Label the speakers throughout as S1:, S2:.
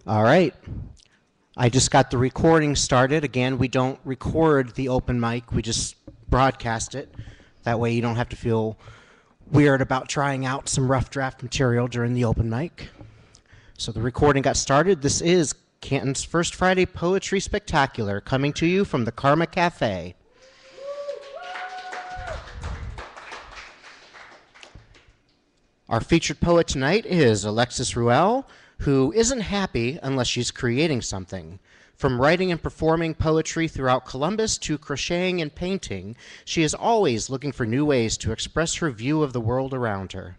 S1: All right. I just got the recording started. Again, we don't record the open mic, we just broadcast it. That way you don't have to feel weird about trying out some rough draft material during the open mic. So the recording got started. This is Canton's First Friday Poetry Spectacular, coming to you from the Karma Cafe. Our featured poet tonight is Alexis-Rueal, who isn't happy unless she's creating something. From writing and performing poetry throughout Columbus to crocheting and painting, she is always looking for new ways to express her view of the world around her.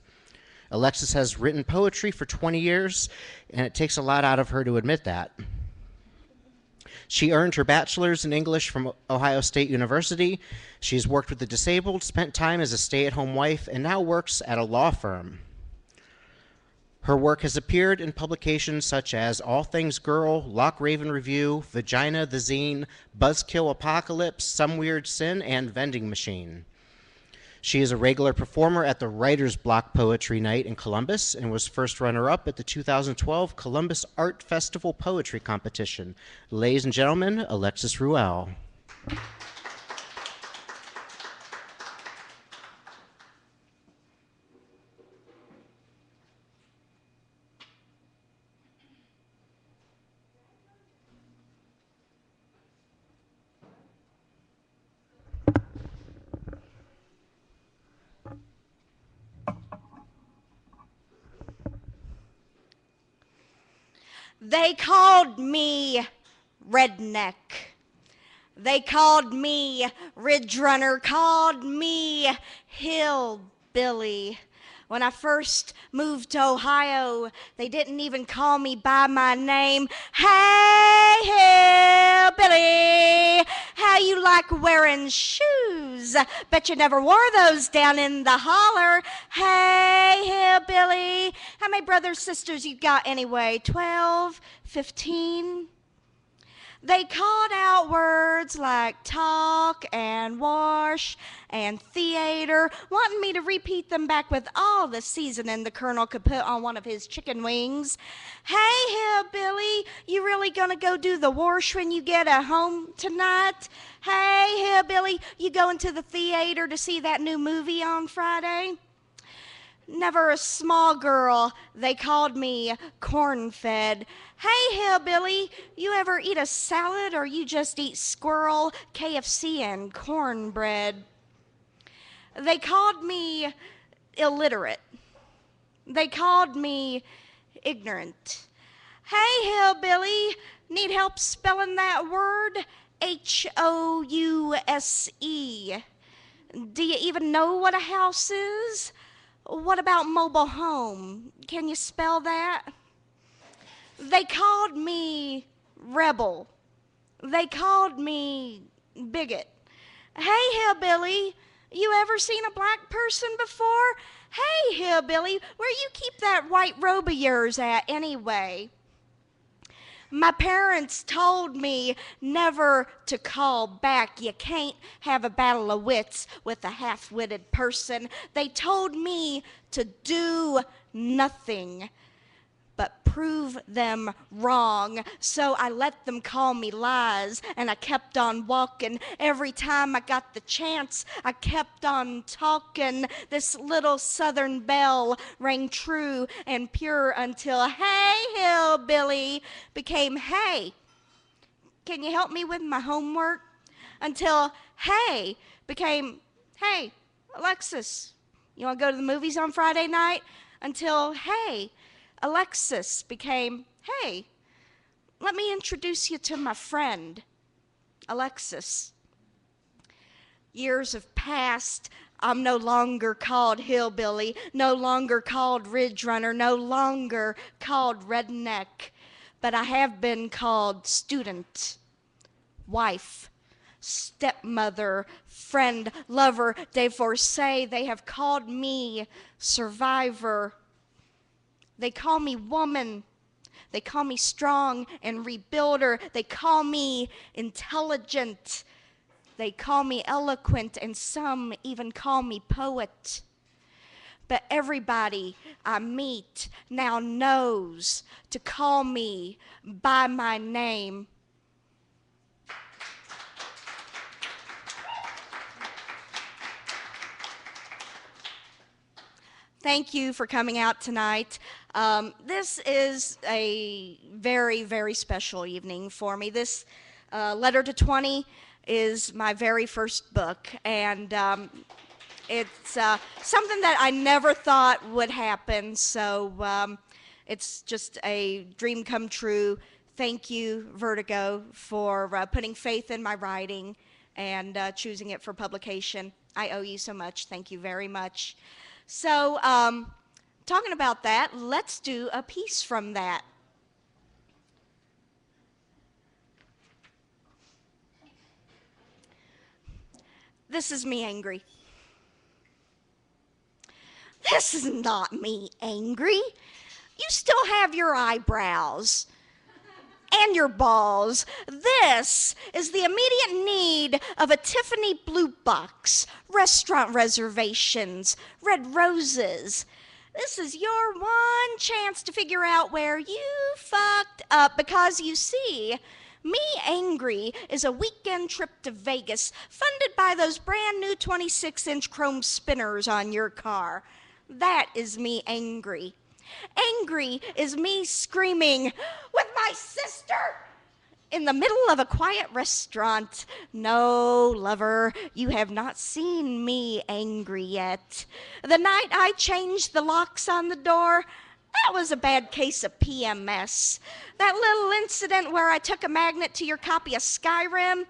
S1: Alexis has written poetry for 20 years, and it takes a lot out of her to admit that. She earned her bachelor's in English from Ohio State University. She's worked with the disabled, spent time as a stay-at-home wife, and now works at a law firm. Her work has appeared in publications such as All Things Girl, Lock Raven Review, Vagina the Zine, Buzzkill Apocalypse, Some Weird Sin, and Vending Machine. She is a regular performer at the Writer's Block Poetry Night in Columbus and was first runner-up at the 2012 Columbus Art Festival Poetry Competition. Ladies and gentlemen, Alexis-Rueal.
S2: They called me redneck. They called me ridge runner, called me hillbilly. When I first moved to Ohio, they didn't even call me by my name. Hey, hillbilly, how you like wearing shoes? Bet you never wore those down in the holler. Hey, hillbilly, how many brothers, sisters you got anyway? 12, 15? They called out words like talk and wash and theater, wanting me to repeat them back with all the seasoning the Colonel could put on one of his chicken wings. Hey, hillbilly, you really gonna go do the wash when you get home tonight? Hey, hillbilly, you going to the theater to see that new movie on Friday? Never a small girl, they called me corn-fed. Hey, hillbilly, you ever eat a salad or you just eat squirrel, KFC, and cornbread? They called me illiterate. They called me ignorant. Hey, hillbilly, need help spelling that word? House. Do you even know what a house is? What about mobile home? Can you spell that? They called me rebel. They called me bigot. Hey, hillbilly, you ever seen a black person before? Hey, hillbilly, where you keep that white robe of yours at anyway? My parents told me never to call back. You can't have a battle of wits with a half-witted person. They told me to do nothing but prove them wrong. So I let them call me lies, and I kept on walking. Every time I got the chance, I kept on talking. This little southern belle rang true and pure until hey, hillbilly became hey. Can you help me with my homework? Until hey became hey, Alexis, you want to go to the movies on Friday night? Until hey, Alexis became, hey, let me introduce you to my friend, Alexis. Years have passed. I'm no longer called hillbilly, no longer called ridge runner, no longer called redneck, but I have been called student, wife, stepmother, friend, lover. They forsay, they have called me survivor. They call me woman. They call me strong and rebuilder. They call me intelligent. They call me eloquent, and some even call me poet. but everybody I meet now knows to call me by my name. Thank you for coming out tonight. This is a very, very special evening for me. This Letter to 20 is my very first book, and it's something that I never thought would happen, so it's just a dream come true. Thank you, Vertigo, for putting faith in my writing and choosing it for publication. I owe you so much. Thank you very much. So, talking about that, let's do a piece from that. This is me angry. This is not me angry. You still have your eyebrows and your balls. This is the immediate need of a Tiffany blue box, restaurant reservations, red roses. This is your one chance to figure out where you fucked up, because you see, Me Angry is a weekend trip to Vegas funded by those brand new 26-inch chrome spinners on your car. That is Me Angry. Angry is me screaming, "With my sister!" in the middle of a quiet restaurant. No, lover, you have not seen me angry yet. The night I changed the locks on the door, that was a bad case of PMS. That little incident where I took a magnet to your copy of Skyrim,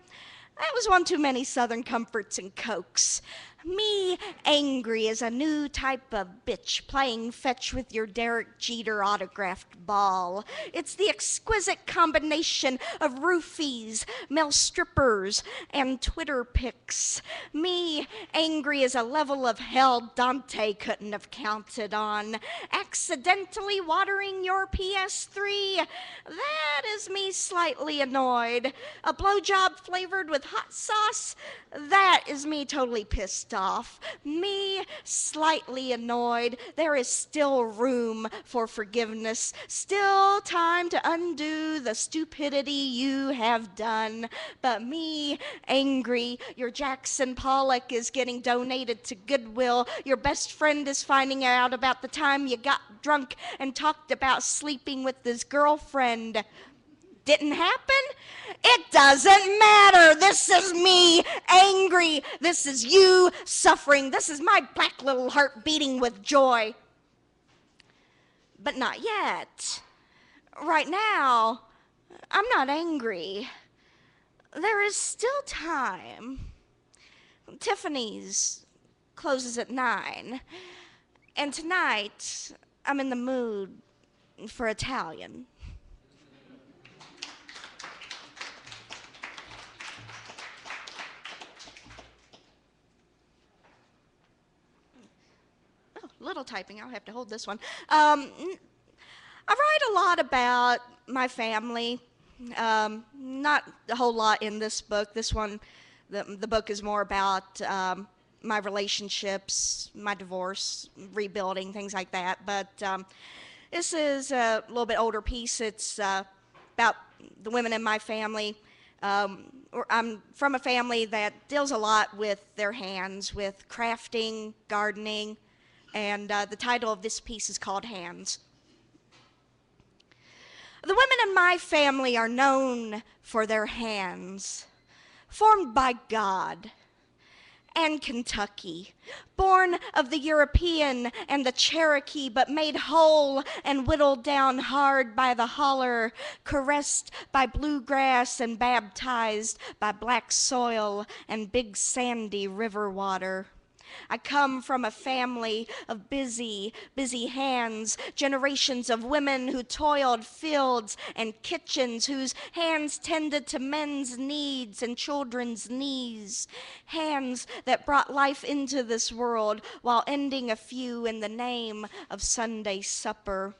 S2: that was one too many Southern Comforts and Cokes. Me Angry is a new type of bitch playing fetch with your Derek Jeter autographed ball. It's the exquisite combination of roofies, male strippers, and Twitter pics. Me Angry is a level of hell Dante couldn't have counted on. Accidentally watering your PS3, that is me slightly annoyed. A blowjob flavored with hot sauce, that is me totally pissed off. Me slightly annoyed. There is still room for forgiveness, still time to undo the stupidity you have done. But me angry, your Jackson Pollock is getting donated to Goodwill. Your best friend is finding out about the time you got drunk and talked about sleeping with his girlfriend. Didn't happen? It doesn't matter. This is me angry. This is you suffering. This is my black little heart beating with joy. But not yet. Right now, I'm not angry. There is still time. Tiffany's closes at 9. And tonight, I'm in the mood for Italian. Little typing, I'll have to hold this one. I write a lot about my family. Not a whole lot in this book. This one, the book is more about my relationships, my divorce, rebuilding, things like that. But this is a little bit older piece. It's about the women in my family. I'm from a family that deals a lot with their hands, with crafting, gardening, and the title of this piece is called Hands. The women in my family are known for their hands, formed by God and Kentucky, born of the European and the Cherokee, but made whole and whittled down hard by the holler, caressed by bluegrass and baptized by black soil and big sandy river water. I come from a family of busy, busy hands, generations of women who toiled fields and kitchens, whose hands tended to men's needs and children's knees, hands that brought life into this world while ending a few in the name of Sunday supper.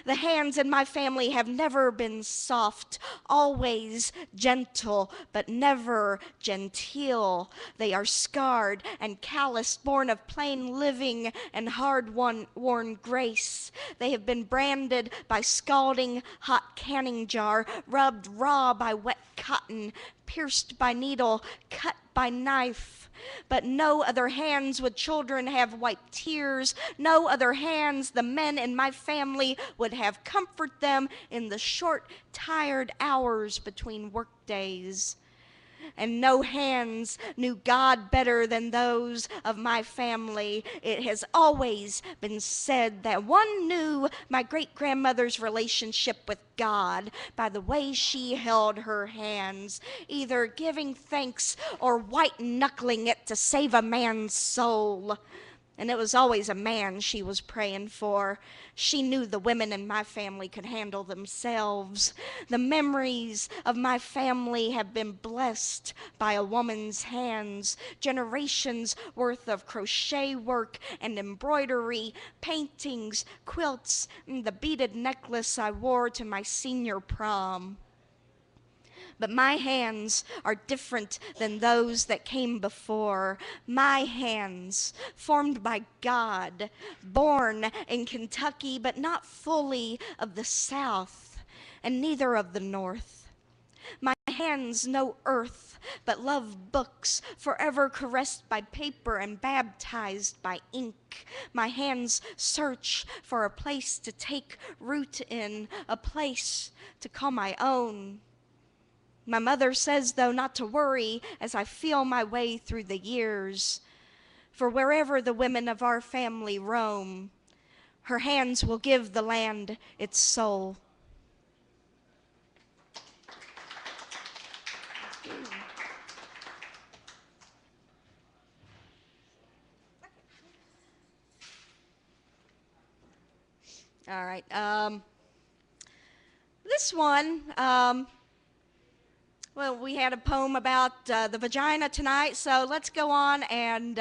S2: The hands in my family have never been soft, always gentle, but never genteel. They are scarred and calloused, born of plain living and hard-worn grace. They have been branded by scalding hot canning jar, rubbed raw by wet cotton, pierced by needle, cut by knife. But no other hands would children have wiped tears. No other hands the men in my family would have comfort them in the short, tired hours between work days. And no hands knew God better than those of my family. It has always been said that one knew my great-grandmother's relationship with God by the way she held her hands, either giving thanks or white-knuckling it to save a man's soul. And it was always a man she was praying for. She knew the women in my family could handle themselves. The memories of my family have been blessed by a woman's hands. Generations worth of crochet work and embroidery, paintings, quilts, and the beaded necklace I wore to my senior prom. But my hands are different than those that came before. My hands, formed by God, born in Kentucky, but not fully of the South, and neither of the North. My hands know earth, but love books, forever caressed by paper and baptized by ink. My hands search for a place to take root in, a place to call my own. My mother says, though, not to worry as I feel my way through the years. For wherever the women of our family roam, her hands will give the land its soul. All right. This one, well, we had a poem about the vagina tonight, so let's go on and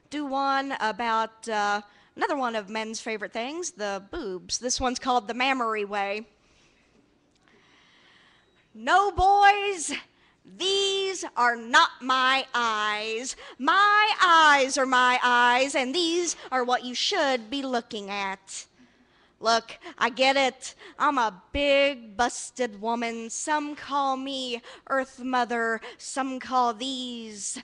S2: do one about another one of men's favorite things, the boobs. This one's called The Mammary Way. No, boys, these are not my eyes. My eyes are my eyes, and these are what you should be looking at. Look, I get it. I'm a big, busted woman. Some call me Earth Mother. Some call these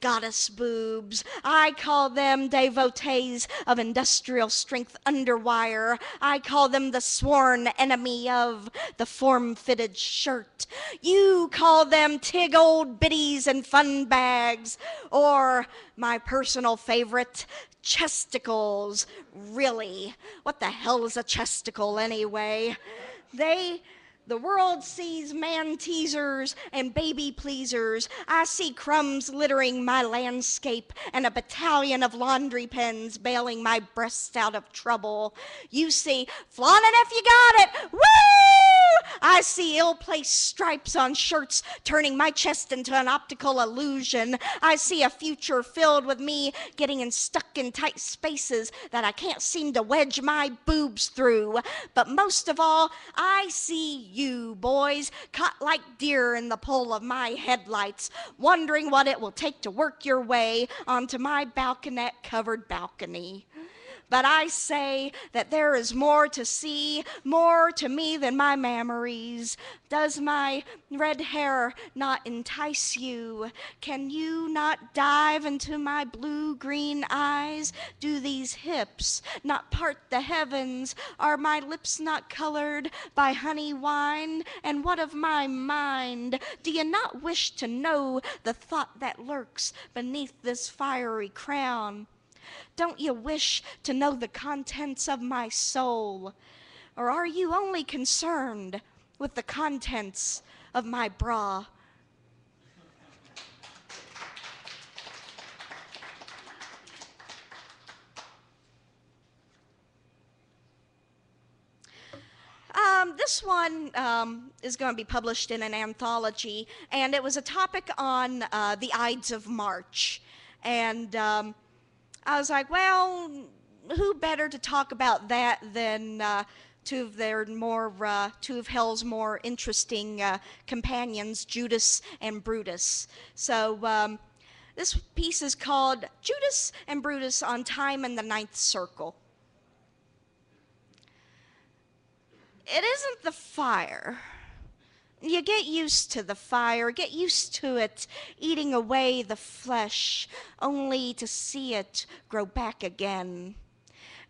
S2: goddess boobs. I call them devotees of industrial strength underwire. I call them the sworn enemy of the form-fitted shirt. You call them tig old biddies and fun bags, or my personal favorite, chesticles. Really, what the hell is a chesticle anyway? The world sees man teasers and baby pleasers. I see crumbs littering my landscape and a battalion of laundry pens bailing my breasts out of trouble. You see, flaunt it if you got it. Woo! I see ill-placed stripes on shirts turning my chest into an optical illusion. I see a future filled with me getting stuck in tight spaces that I can't seem to wedge my boobs through. But most of all, I see you, boys, caught like deer in the pull of my headlights, wondering what it will take to work your way onto my balconette-covered balcony. But I say that there is more to see, more to me than my mammaries. Does my red hair not entice you? Can you not dive into my blue-green eyes? Do these hips not part the heavens? Are my lips not colored by honey wine? And what of my mind? Do you not wish to know the thought that lurks beneath this fiery crown? Don't you wish to know the contents of my soul? Or are you only concerned with the contents of my bra? This one is going to be published in an anthology, and it was a topic on the Ides of March. And I was like, well, who better to talk about that than two of hell's more interesting companions, Judas and Brutus. So this piece is called Judas and Brutus on Time in the Ninth Circle. It isn't the fire. You get used to the fire, get used to it eating away the flesh, only to see it grow back again.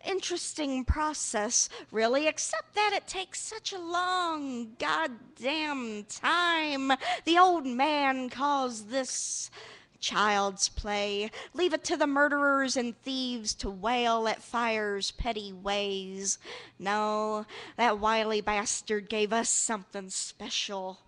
S2: Interesting process, really, except that it takes such a long goddamn time. The old man calls this child's play. Leave it to the murderers and thieves to wail at fire's petty ways. No, that wily bastard gave us something special.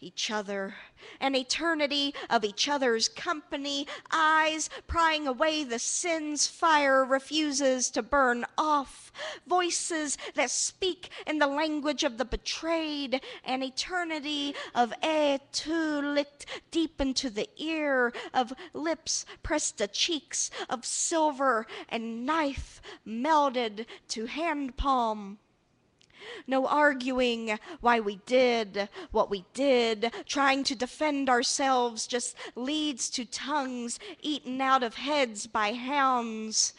S2: Each other, an eternity of each other's company, eyes prying away the sins fire refuses to burn off, voices that speak in the language of the betrayed, an eternity of tu licked deep into the ear, of lips pressed to cheeks, of silver and knife melded to hand palm. No arguing why we did what we did, trying to defend ourselves just leads to tongues eaten out of heads by hounds.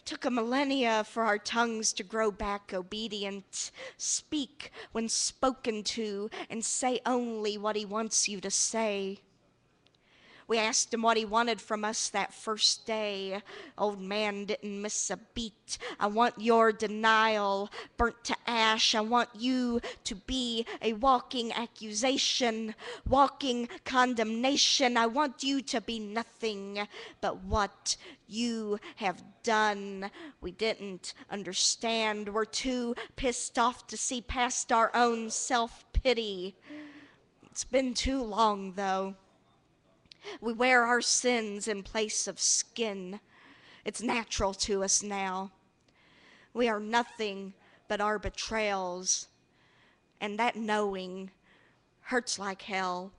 S2: Took a millennia for our tongues to grow back obedient, speak when spoken to, and say only what he wants you to say. We asked him what he wanted from us that first day. Old man didn't miss a beat. I want your denial burnt to ash. I want you to be a walking accusation, walking condemnation. I want you to be nothing but what you have done. We didn't understand. We're too pissed off to see past our own self-pity. It's been too long, though. We wear our sins in place of skin. It's natural to us now. We are nothing but our betrayals, and that knowing hurts like hell.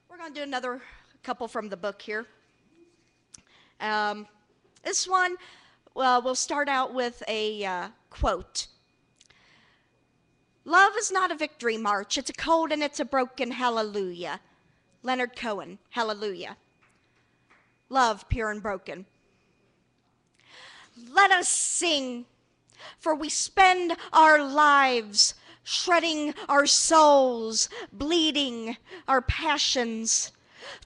S2: We're going to do another couple from the book here. This one, we'll start out with a quote. Love is not a victory march. It's a cold and it's a broken hallelujah. Leonard Cohen, hallelujah. Love, pure and broken. Let us sing, for we spend our lives shredding our souls, bleeding our passions,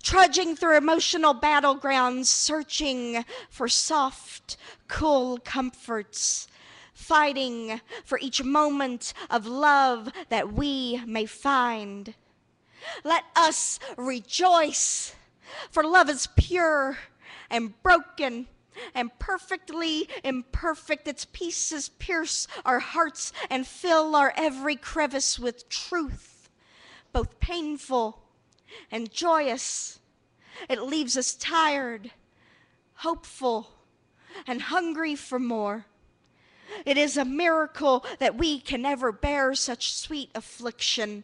S2: trudging through emotional battlegrounds, searching for soft, cool comforts, fighting for each moment of love that we may find. Let us rejoice, for love is pure and broken and perfectly imperfect. Its pieces pierce our hearts and fill our every crevice with truth, both painful and joyous. It leaves us tired, hopeful, and hungry for more. It is a miracle that we can ever bear such sweet affliction.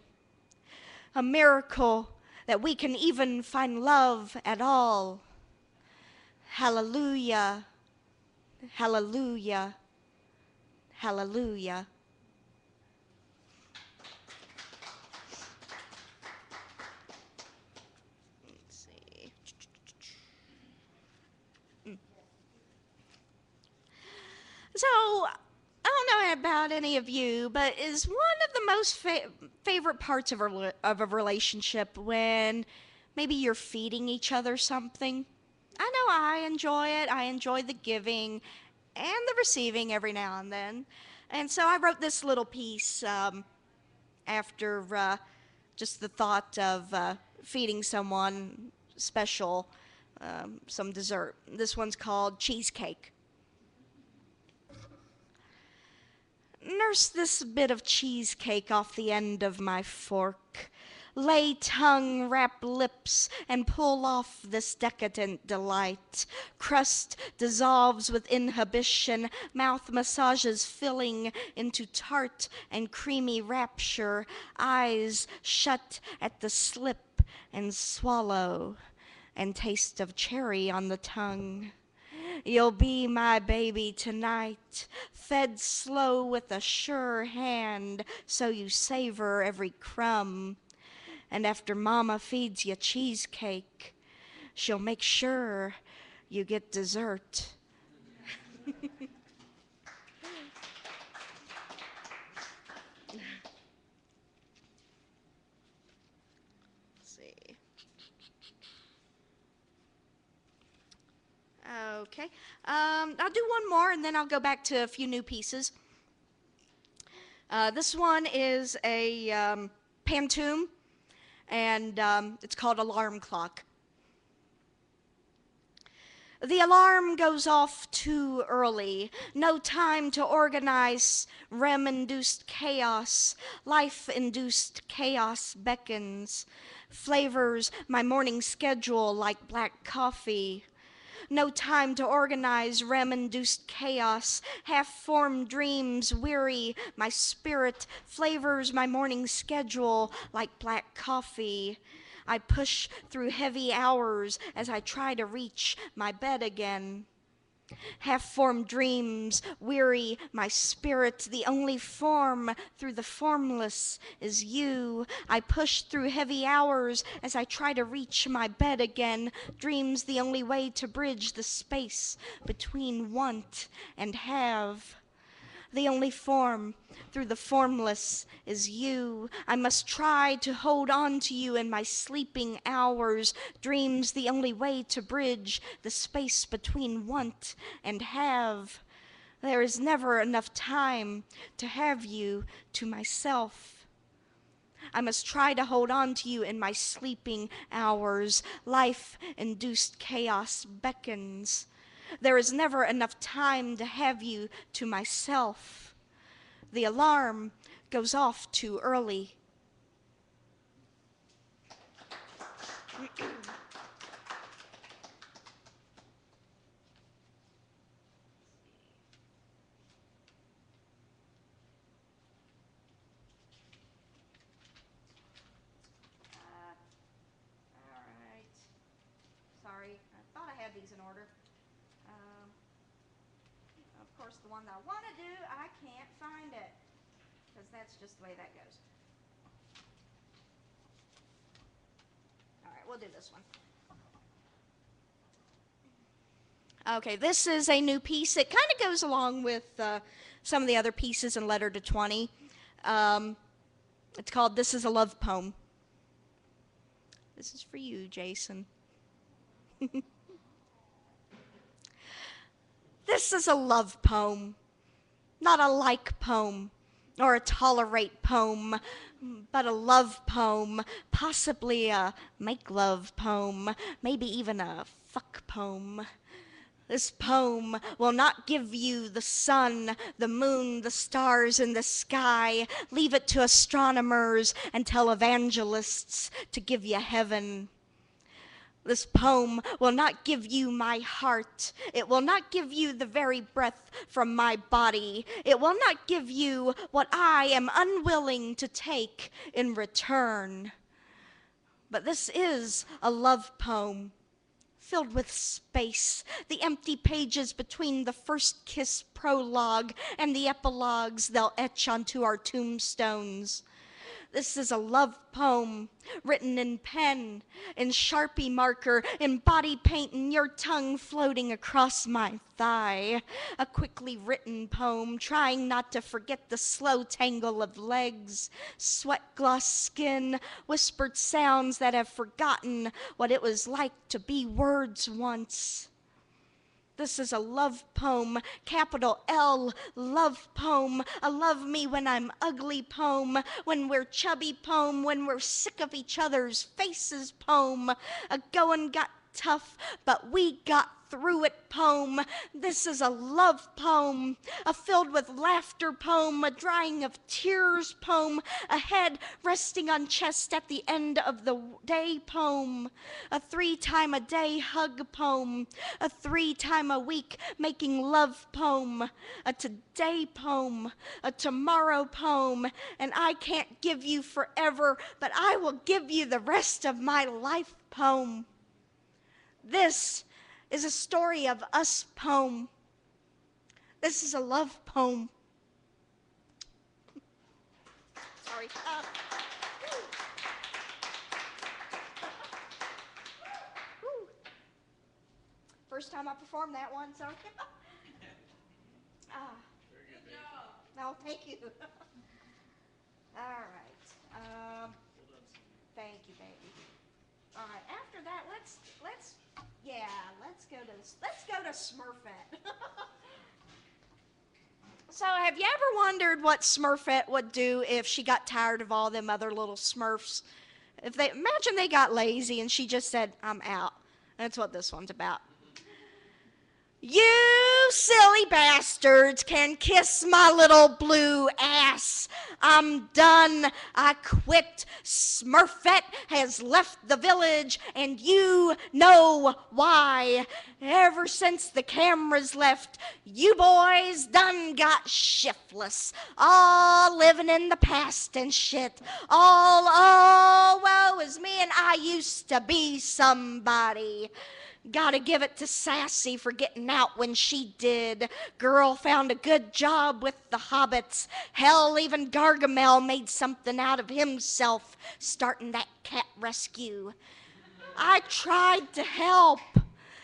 S2: A miracle that we can even find love at all. Hallelujah, hallelujah, hallelujah. Let's see. So, I don't know about any of you, but is one of the most favorite parts of a relationship when maybe you're feeding each other something? I know I enjoy it. I enjoy the giving and the receiving every now and then. And so I wrote this little piece after just the thought of feeding someone special some dessert. This one's called Cheesecake. Nurse this bit of cheesecake off the end of my fork. Lay tongue, wrap lips, and pull off this decadent delight. Crust dissolves with inhibition, mouth massages filling into tart and creamy rapture, eyes shut at the slip and swallow, and taste of cherry on the tongue. You'll be my baby tonight, fed slow with a sure hand, so you savor every crumb. And after Mama feeds you cheesecake, she'll make sure you get dessert. Let's see. Okay. I'll do one more and then I'll go back to a few new pieces. This one is a pantoum, and it's called Alarm Clock. The alarm goes off too early. No time to organize REM-induced chaos. Life-induced chaos beckons. Flavors my morning schedule like black coffee. No time to organize REM-induced chaos. Half-formed dreams weary my spirit. Flavors my morning schedule like black coffee. I push through heavy hours as I try to reach my bed again. Half-formed dreams weary my spirit. The only form through the formless is you. I push through heavy hours as I try to reach my bed again. Dreams the only way to bridge the space between want and have. The only form through the formless is you. I must try to hold on to you in my sleeping hours. Dreams the only way to bridge the space between want and have. There is never enough time to have you to myself. I must try to hold on to you in my sleeping hours. Life-induced chaos beckons. There is never enough time to have you to myself. The alarm goes off too early. All right. Sorry, I thought I had these in order. Of course, the one that I want to do, I can't find it, because that's just the way that goes. All right, we'll do this one. Okay, this is a new piece. It kind of goes along with some of the other pieces in Letter to 20. It's called This is a Love Poem. This is for you, Jason. This is a love poem, not a like poem or a tolerate poem, but a love poem, possibly a make love poem, maybe even a fuck poem. This poem will not give you the sun, the moon, the stars, and the sky. Leave it to astronomers and televangelists to give you heaven. This poem will not give you my heart. It will not give you the very breath from my body. It will not give you what I am unwilling to take in return. But this is a love poem filled with space, the empty pages between the first kiss prologue and the epilogues they'll etch onto our tombstones. This is a love poem written in pen, in Sharpie marker, in body paint, and your tongue floating across my thigh. A quickly written poem trying not to forget the slow tangle of legs, sweat gloss skin, whispered sounds that have forgotten what it was like to be words once. This is a love poem, capital L, love poem, a love me when I'm ugly poem, when we're chubby poem, when we're sick of each other's faces poem, a go and got tough, but we got through it poem. This is a love poem, a filled with laughter poem, a drying of tears poem, a head resting on chest at the end of the day poem, a 3-time-a-day hug poem, a 3-time-a-week making love poem, a today poem, a tomorrow poem, and I can't give you forever, but I will give you the rest of my life poem. This is a story of us poem. This is a love poem. Sorry. First time I performed that one, so. Good job. No, thank you. All right. Thank you, baby. All right. After that, let's go to Smurfette. So, have you ever wondered what Smurfette would do if she got tired of all them other little Smurfs? Imagine they got lazy and she just said, "I'm out." That's what this one's about. You silly bastards can kiss my little blue ass. I'm done. I quit. Smurfette has left the village, and you know why. Ever since the cameras left, you boys done got shiftless. All living in the past and shit. All, woe is me, and I used to be somebody. Gotta give it to Sassy for getting out when she did. Girl found a good job with the hobbits. Hell, even Gargamel made something out of himself, starting that cat rescue. I tried to help.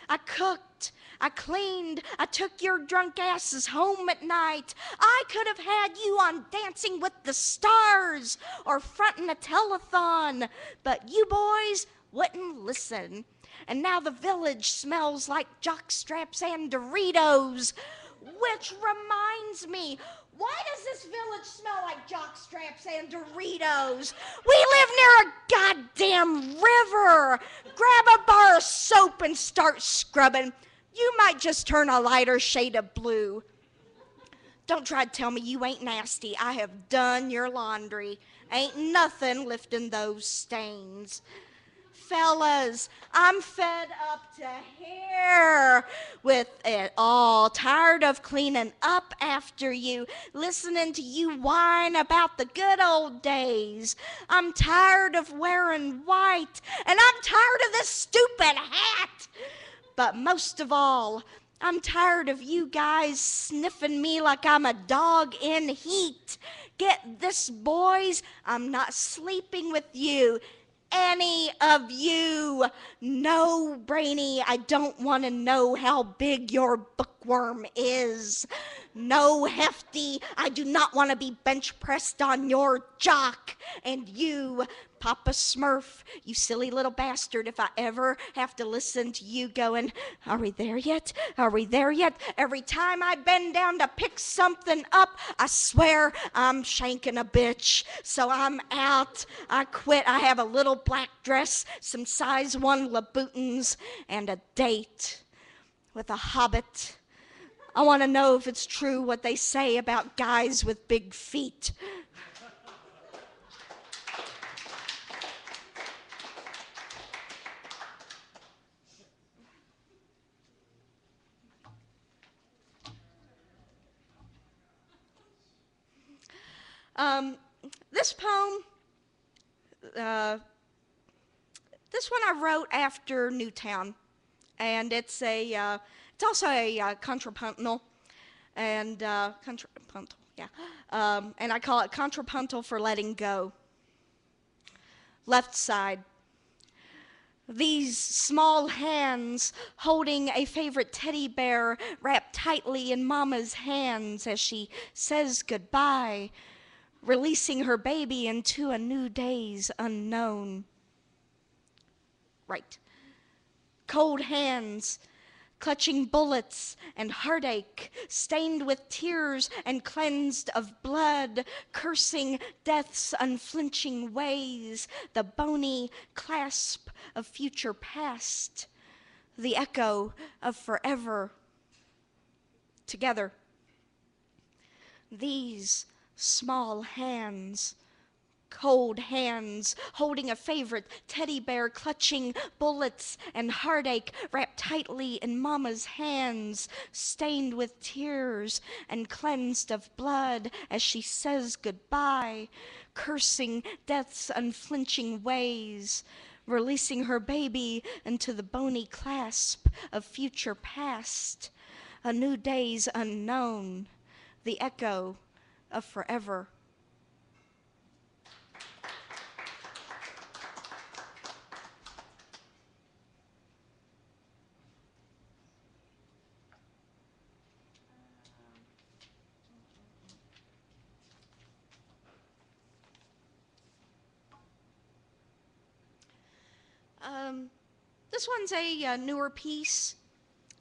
S2: I cooked. I cleaned. I took your drunk asses home at night. I could have had you on Dancing with the Stars or fronting a telethon, but you boys wouldn't listen. And now the village smells like jockstraps and Doritos. Which reminds me, why does this village smell like jockstraps and Doritos? We live near a goddamn river. Grab a bar of soap and start scrubbing. You might just turn a lighter shade of blue. Don't try to tell me you ain't nasty. I have done your laundry. Ain't nothing lifting those stains. Fellas, I'm fed up to here with it all. Tired of cleaning up after you, listening to you whine about the good old days. I'm tired of wearing white, and I'm tired of this stupid hat. But most of all, I'm tired of you guys sniffing me like I'm a dog in heat. Get this, boys, I'm not sleeping with you. Any of you. No, Brainy, I don't want to know how big your bookworm is. No, Hefty, I do not want to be bench pressed on your jock. And you, Papa Smurf, you silly little bastard, if I ever have to listen to you going, "Are we there yet? Are we there yet?" Every time I bend down to pick something up, I swear I'm shanking a bitch. So I'm out. I quit. I have a little black dress, some size 1 Louboutins, and a date with a hobbit. I want to know if it's true what they say about guys with big feet. This poem, this one I wrote after Newtown, and it's also a contrapuntal, and contrapuntal, yeah, and I call it contrapuntal for letting go. Left side. These small hands holding a favorite teddy bear wrapped tightly in Mama's hands as she says goodbye, releasing her baby into a new day's unknown. Right. Cold hands, clutching bullets and heartache, stained with tears and cleansed of blood, cursing death's unflinching ways, the bony clasp of future past. the echo of forever. Together, these small hands, cold hands, holding a favorite teddy bear, clutching bullets and heartache, wrapped tightly in Mama's hands, stained with tears and cleansed of blood as she says goodbye, cursing death's unflinching ways, releasing her baby into the bony clasp of future past, a new day's unknown, the echo of forever. This one's a newer piece,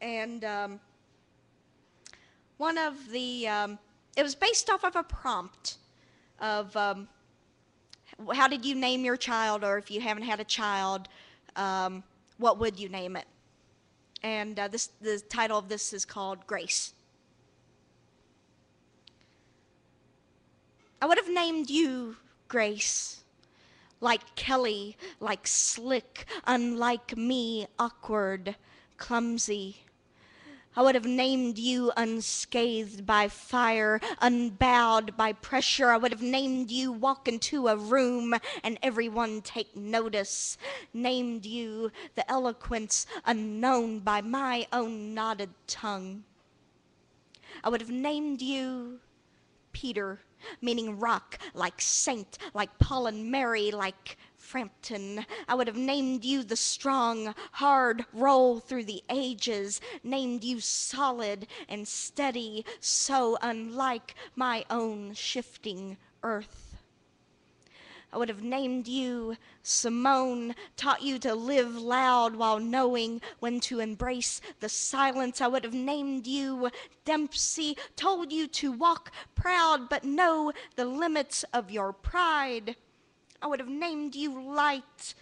S2: and one of the, it was based off of a prompt of how did you name your child, or if you haven't had a child, what would you name it? And the title of this is called Grace. I would have named you Grace, like Kelly, like slick, unlike me, awkward, clumsy. I would have named you unscathed by fire, unbowed by pressure. I would have named you walk into a room and everyone take notice. Named you the eloquence unknown by my own knotted tongue. I would have named you Peter, meaning rock, like saint, like Paul and Mary, like Frampton. I would have named you the strong, hard roll through the ages, named you solid and steady, so unlike my own shifting earth. I would have named you Simone, taught you to live loud while knowing when to embrace the silence. I would have named you Dempsey, told you to walk proud but know the limits of your pride. I would have named you Light,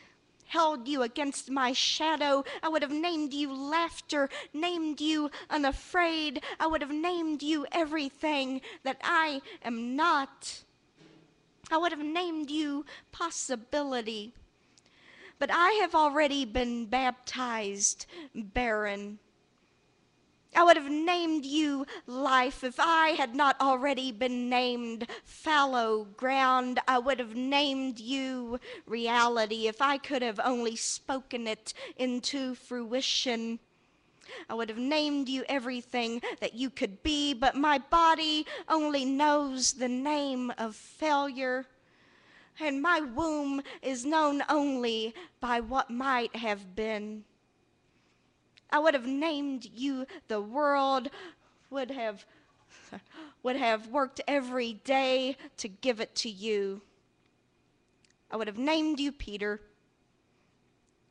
S2: held you against my shadow. I would have named you Laughter, named you Unafraid. I would have named you everything that I am not. I would have named you Possibility. But I have already been baptized barren. I would have named you Life if I had not already been named fallow ground. I would have named you Reality if I could have only spoken it into fruition. I would have named you everything that you could be, but my body only knows the name of failure. And my womb is known only by what might have been. I would have named you the world, would have worked every day to give it to you. I would have named you Peter.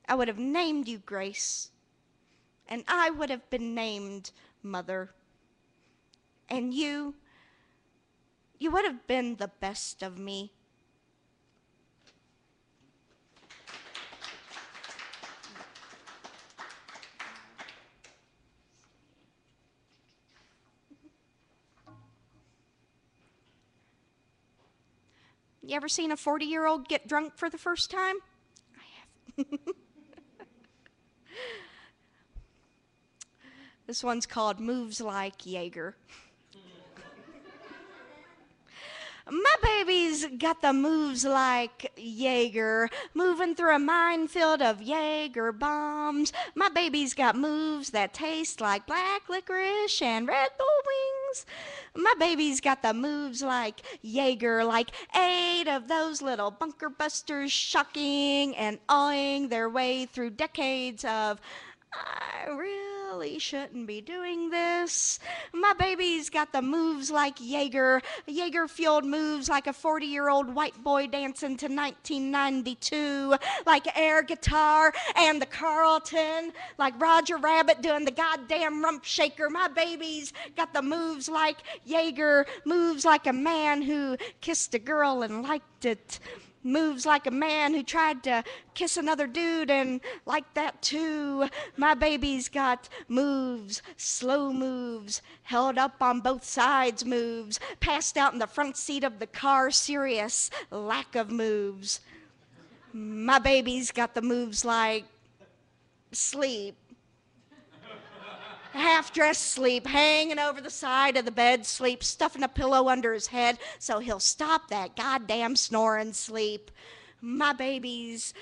S2: I would have named you Grace. And I would have been named Mother. And you would have been the best of me. You ever seen a 40-year-old get drunk for the first time? I have. This one's called Moves Like Jaeger. My baby's got the moves like Jaeger, moving through a minefield of Jaeger bombs. My baby's got moves that taste like black licorice and Red Bull wings. My baby's got the moves like Jaeger, like 8 of those little bunker busters shocking and awing their way through decades of I really shouldn't be doing this. My baby's got the moves like Jaeger, Jaeger-fueled moves like a 40-year-old white boy dancing to 1992, like air guitar and the Carlton, like Roger Rabbit doing the goddamn rump shaker. My baby's got the moves like Jaeger, moves like a man who kissed a girl and liked it. Moves like a man who tried to kiss another dude, and like that too. My baby's got moves, slow moves, held up on both sides moves, passed out in the front seat of the car, serious lack of moves. My baby's got the moves like sleep, half-dressed sleep, hanging over the side of the bed sleep, stuffing a pillow under his head so he'll stop that goddamn snoring sleep. My baby's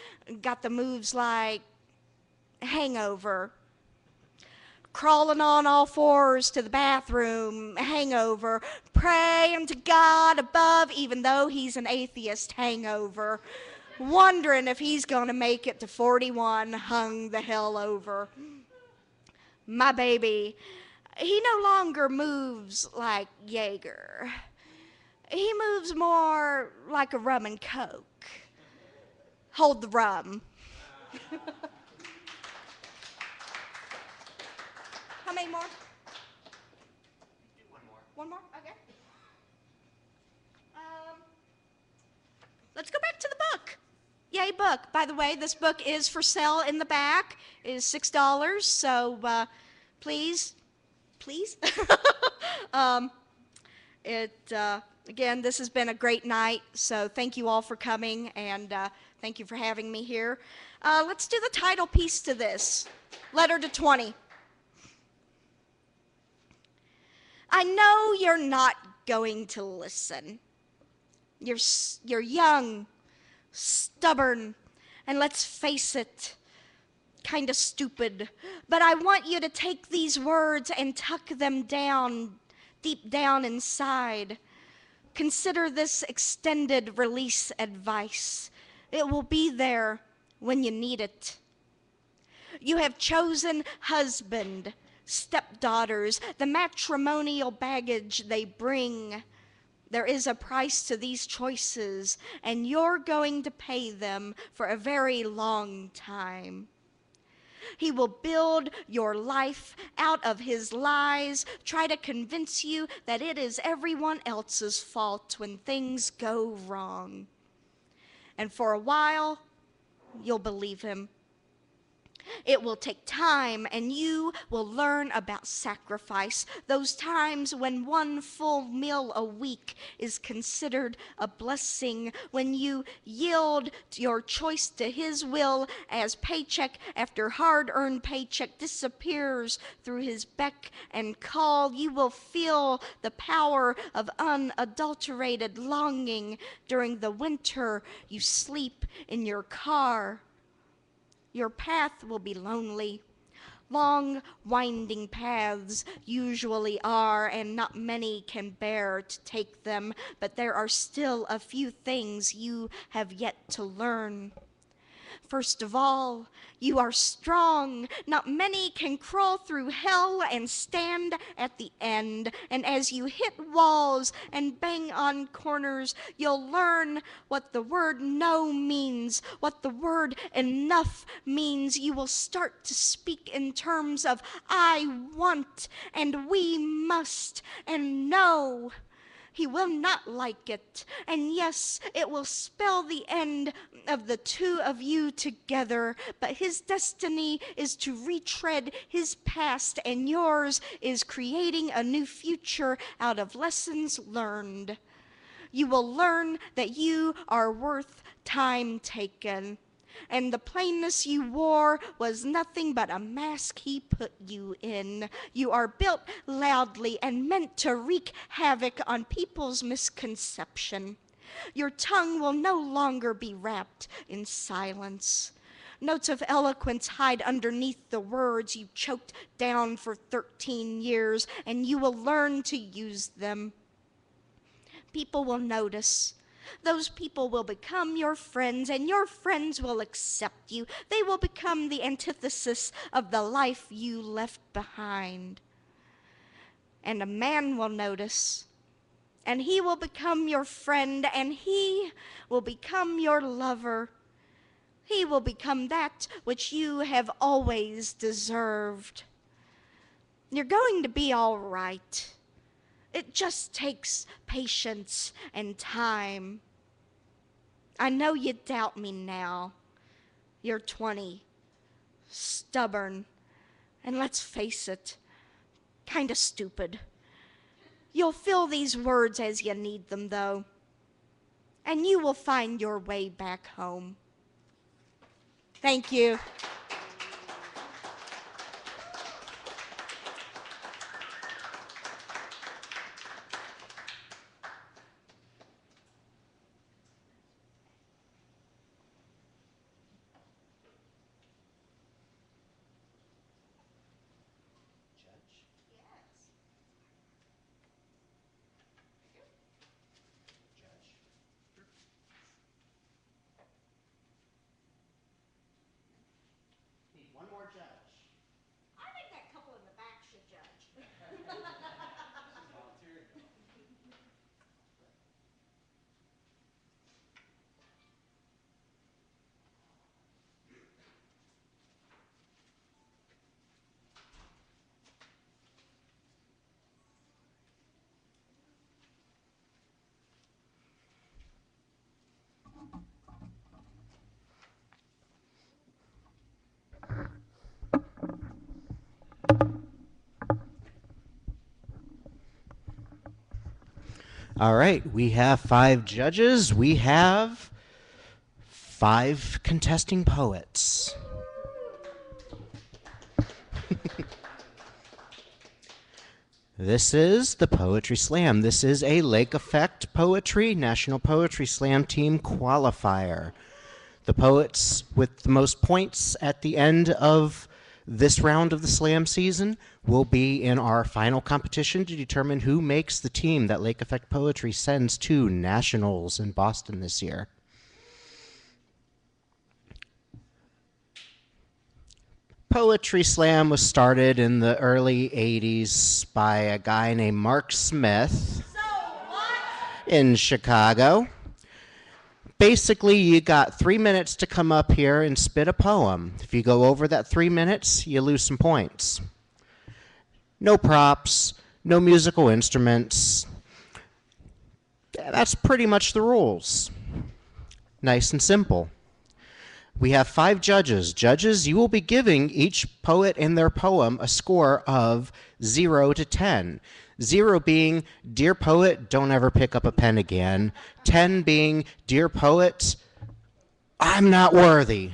S2: got the moves like hangover, crawling on all fours to the bathroom, hangover, praying to God above even though he's an atheist, hangover, wondering if he's going to make it to 41, hung the hell over. My baby, he no longer moves like Jaeger. He moves more like a rum and coke. Hold the rum. How many more?
S1: One more.
S2: One more? Okay. Let's go back to the book. Yay, book. By the way, this book is for sale in the back. It is $6, so please. Again, this has been a great night, so thank you all for coming, and thank you for having me here. Let's do the title piece to this, Letter to 20. I know you're not going to listen. You're young, stubborn, and let's face it, kind of stupid. But I want you to take these words and tuck them down, deep down inside. Consider this extended release advice. It will be there when you need it. You have chosen husband, stepdaughters, the matrimonial baggage they bring. There is a price to these choices, and you're going to pay them for a very long time. He will build your life out of his lies, try to convince you that it is everyone else's fault when things go wrong. And for a while, you'll believe him. It will take time, and you will learn about sacrifice, those times when one full meal a week is considered a blessing, when you yield your choice to his will as paycheck after hard-earned paycheck disappears through his beck and call. You will feel the power of unadulterated longing during the winter you sleep in your car. Your path will be lonely. Long, winding paths usually are, and not many can bear to take them, but there are still a few things you have yet to learn. First of all, you are strong. Not many can crawl through hell and stand at the end. And as you hit walls and bang on corners, you'll learn what the word no means, what the word enough means. You will start to speak in terms of I want and we must and no. He will not like it. And yes, it will spell the end of the two of you together. But his destiny is to retread his past, and yours is creating a new future out of lessons learned. You will learn that you are worth time taken. And the plainness you wore was nothing but a mask he put you in. You are built loudly and meant to wreak havoc on people's misconception. Your tongue will no longer be wrapped in silence. Notes of eloquence hide underneath the words you choked down for 13 years, and you will learn to use them. People will notice. Those people will become your friends, and your friends will accept you. They will become the antithesis of the life you left behind. And a man will notice, and he will become your friend, and he will become your lover. He will become that which you have always deserved. You're going to be all right. It just takes patience and time. I know you doubt me now. You're 20, stubborn, and let's face it, kinda stupid. You'll feel these words as you need them, though, and you will find your way back home. Thank you.
S1: One more judge.
S2: I think that couple in the back should judge.
S1: All right, we have 5 judges. We have 5 contesting poets. This is the Poetry Slam. This is a Lake Effect Poetry National Poetry Slam Team qualifier. The poets with the most points at the end of this round of the slam season will be in our final competition to determine who makes the team that Lake Effect Poetry sends to Nationals in Boston this year. Poetry Slam was started in the early 80s by a guy named Mark Smith in Chicago. Basically, you got 3 minutes to come up here and spit a poem. If you go over that 3 minutes, you lose some points. No props, no musical instruments. That's pretty much the rules. Nice and simple. We have 5 judges. Judges, you will be giving each poet and their poem a score of 0 to 10. 0 being, dear poet, don't ever pick up a pen again. 10 being, dear poet, I'm not worthy.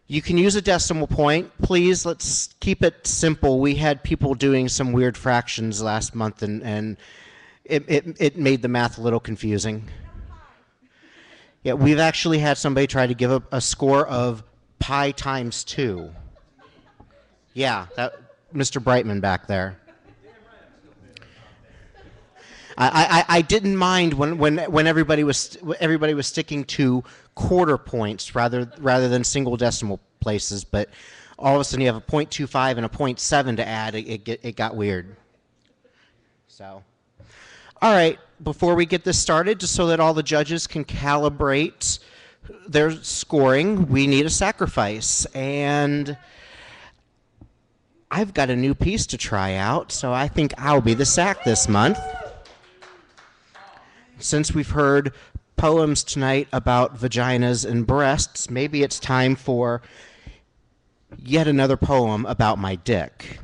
S1: You can use a decimal point. Please, let's keep it simple. We had people doing some weird fractions last month, and it made the math a little confusing. Yeah, we've actually had somebody try to give a score of pi times 2. Yeah, that Mr. Brightman back there. I didn't mind when everybody was sticking to quarter points rather than single decimal places, but all of a sudden you have a 0.25 and a 0.7 to add. It got weird. So, all right. Before we get this started, just so that all the judges can calibrate their scoring, we need a sacrifice. And I've got a new piece to try out, so I think I'll be the sack this month. Since we've heard poems tonight about vaginas and breasts, maybe it's time for yet another poem about my dick.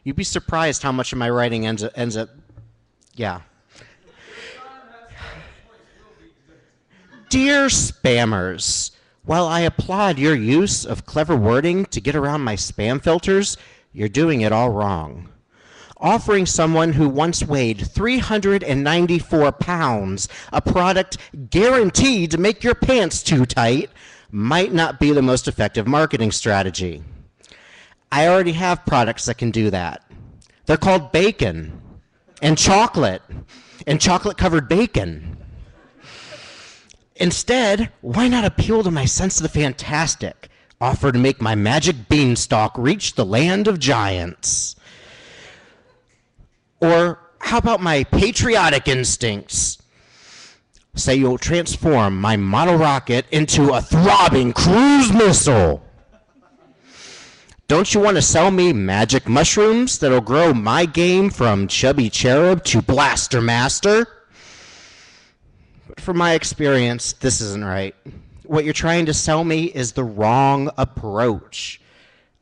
S1: You'd be surprised how much of my writing ends up, yeah. Dear spammers, while I applaud your use of clever wording to get around my spam filters, you're doing it all wrong. Offering someone who once weighed 394 pounds a product guaranteed to make your pants too tight might not be the most effective marketing strategy. I already have products that can do that. They're called bacon and chocolate-covered bacon. Instead, why not appeal to my sense of the fantastic? Offer to make my magic beanstalk reach the land of giants. Or how about my patriotic instincts? Say you'll transform my model rocket into a throbbing cruise missile. Don't you want to sell me magic mushrooms that'll grow my game from chubby cherub to blaster master? But from my experience, this isn't right. What you're trying to sell me is the wrong approach.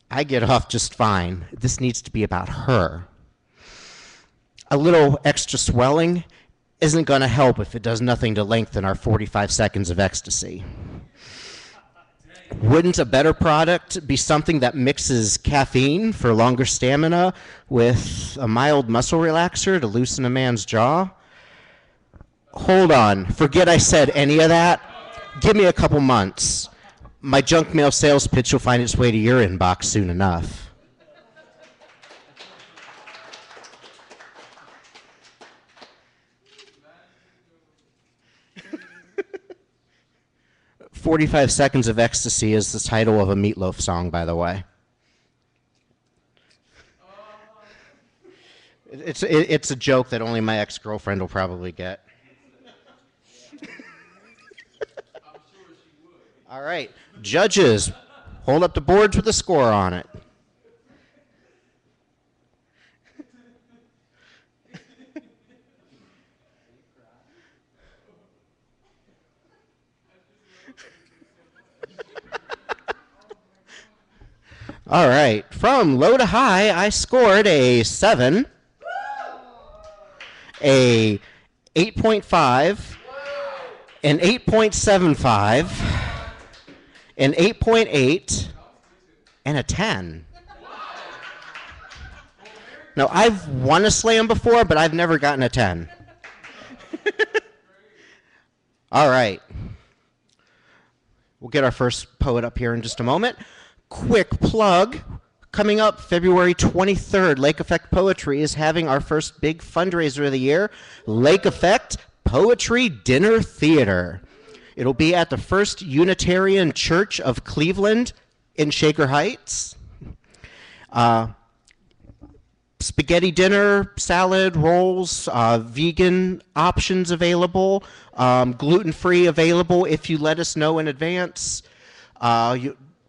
S1: I get off just fine. This needs to be about her. A little extra swelling isn't going to help if it does nothing to lengthen our 45 seconds of ecstasy. Wouldn't a better product be something that mixes caffeine for longer stamina with a mild muscle relaxer to loosen a man's jaw? Hold on, forget I said any of that. Give me a couple months. My junk mail sales pitch will find its way to your inbox soon enough. 45 Seconds of Ecstasy is the title of a Meatloaf song, by the way. It's a joke that only my ex-girlfriend will probably get. All right, judges, hold up the boards with a score on it. All right, from low to high, I scored a 7, a 8.5, an 8.75, an 8.8, and a 10. Now, I've won a slam before, but I've never gotten a 10. All right. We'll get our first poet up here in just a moment. Quick plug. Coming up February 23rd, Lake Effect Poetry is having our first big fundraiser of the year, Lake Effect Poetry Dinner Theater. It'll be at the First Unitarian Church of Cleveland in Shaker Heights. Spaghetti dinner, salad, rolls, vegan options available, gluten-free available if you let us know in advance.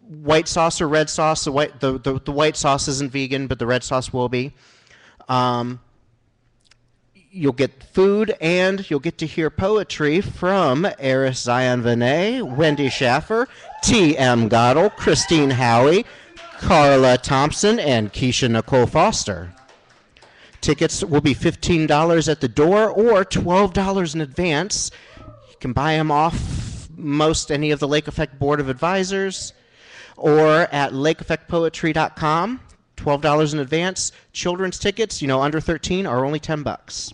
S1: White sauce or red sauce. The white sauce isn't vegan, but the red sauce will be. You'll get food, and you'll get to hear poetry from Eris Zion Vinay, Wendy Schaffer, T.M. Goddell, Christine Howie, Carla Thompson, and Keisha Nicole Foster. Tickets will be $15 at the door or $12 in advance. You can buy them off most any of the Lake Effect Board of Advisors or at lakeeffectpoetry.com. $12 in advance. Children's tickets, under 13, are only $10.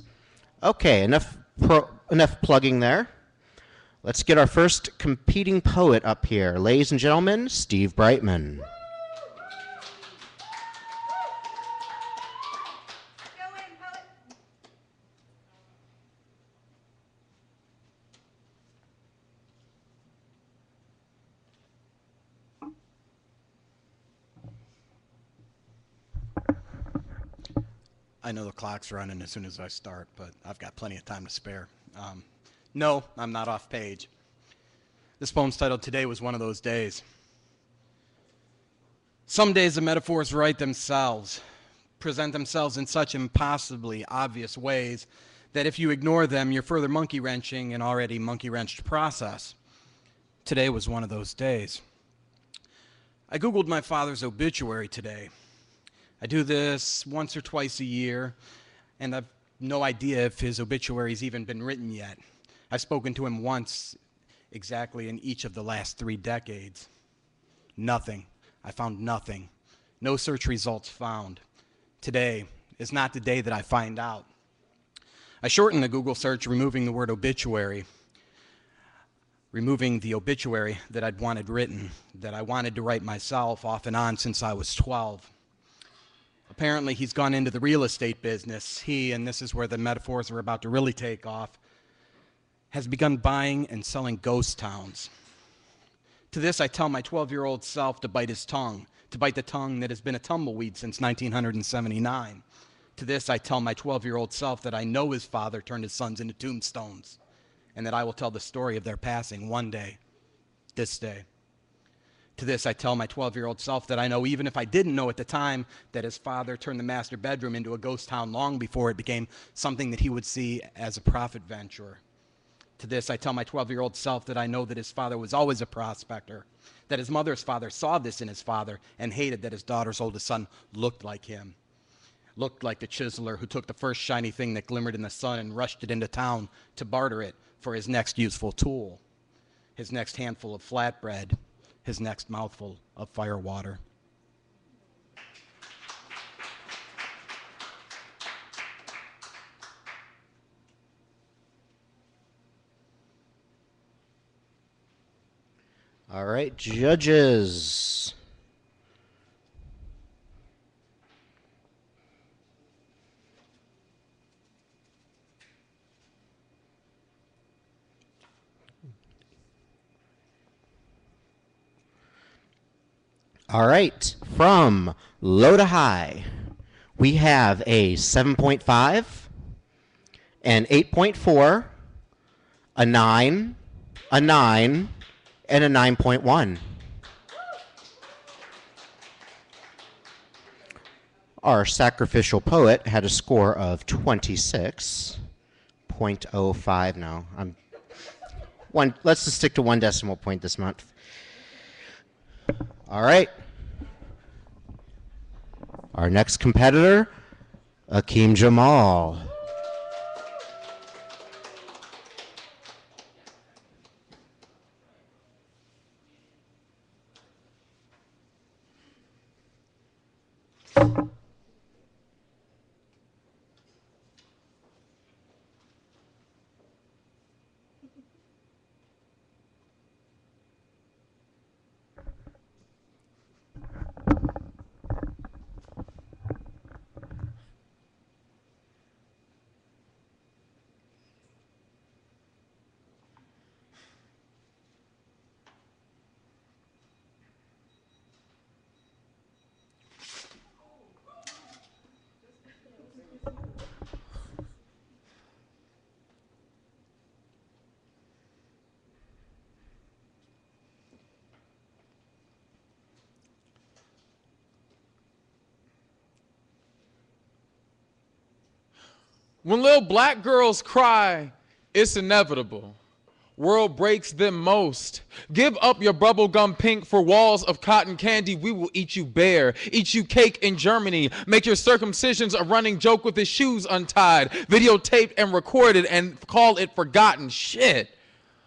S1: Okay, enough plugging there. Let's get our first competing poet up here. Ladies and gentlemen, Steve Brightman.
S3: I know the clock's running as soon as I start, but I've got plenty of time to spare. No, I'm not off page. This poem's titled Today Was One of Those Days. Some days the metaphors write themselves, present themselves in such impossibly obvious ways that if you ignore them, you're further monkey-wrenching an already monkey-wrenched process. Today was one of those days. I Googled my father's obituary today. I do this once or twice a year, and I've no idea if his obituary's even been written yet. I've spoken to him once exactly in each of the last 3 decades. Nothing. I found nothing. No search results found. Today is not the day that I find out. I shortened the Google search, removing the word obituary, removing the obituary that I'd wanted written, that I wanted to write myself off and on since I was 12. Apparently, he's gone into the real estate business. He, and this is where the metaphors are about to really take off, has begun buying and selling ghost towns. To this, I tell my 12-year-old self to bite his tongue, to bite the tongue that has been a tumbleweed since 1979. To this, I tell my 12-year-old self that I know his father turned his sons into tombstones, and that I will tell the story of their passing one day, this day. To this, I tell my 12-year-old self that I know, even if I didn't know at the time, that his father turned the master bedroom into a ghost town long before it became something that he would see as a profit venture. To this, I tell my 12-year-old self that I know that his father was always a prospector, that his mother's father saw this in his father and hated that his daughter's oldest son looked like him, looked like the chiseler who took the first shiny thing that glimmered in the sun and rushed it into town to barter it for his next useful tool, his next handful of flatbread, his next mouthful of firewater.
S1: All right, judges. All right, from low to high, we have a 7.5, an 8.4, a 9, a 9, and a 9.1. Our sacrificial poet had a score of 26.05. Now, let's just stick to 1 decimal point this month. All right. Our next competitor, Akeem Jamal.
S4: When little black girls cry, it's inevitable. World breaks them most. Give up your bubblegum pink for walls of cotton candy. We will eat you bare. Eat you cake in Germany. Make your circumcisions a running joke with his shoes untied. Videotaped and recorded and call it forgotten shit.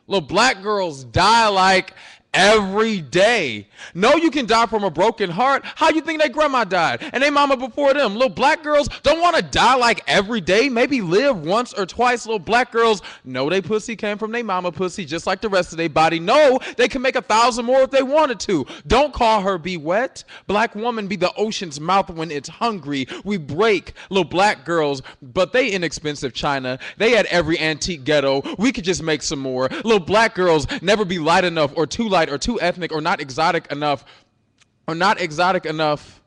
S4: Little black girls die like every day. No, you can die from a broken heart. How you think their grandma died? And they mama before them. Little black girls don't want to die like every day. Maybe live once or twice. Little black girls know they pussy came from their mama pussy just like the rest of their body. No, they can make 1,000 more if they wanted to. Don't call her be wet. Black woman be the ocean's mouth when it's hungry. We break little black girls, but they inexpensive China. They had every antique ghetto. We could just make some more. Little black girls never be light enough or too light or too ethnic or not exotic enough or not exotic enough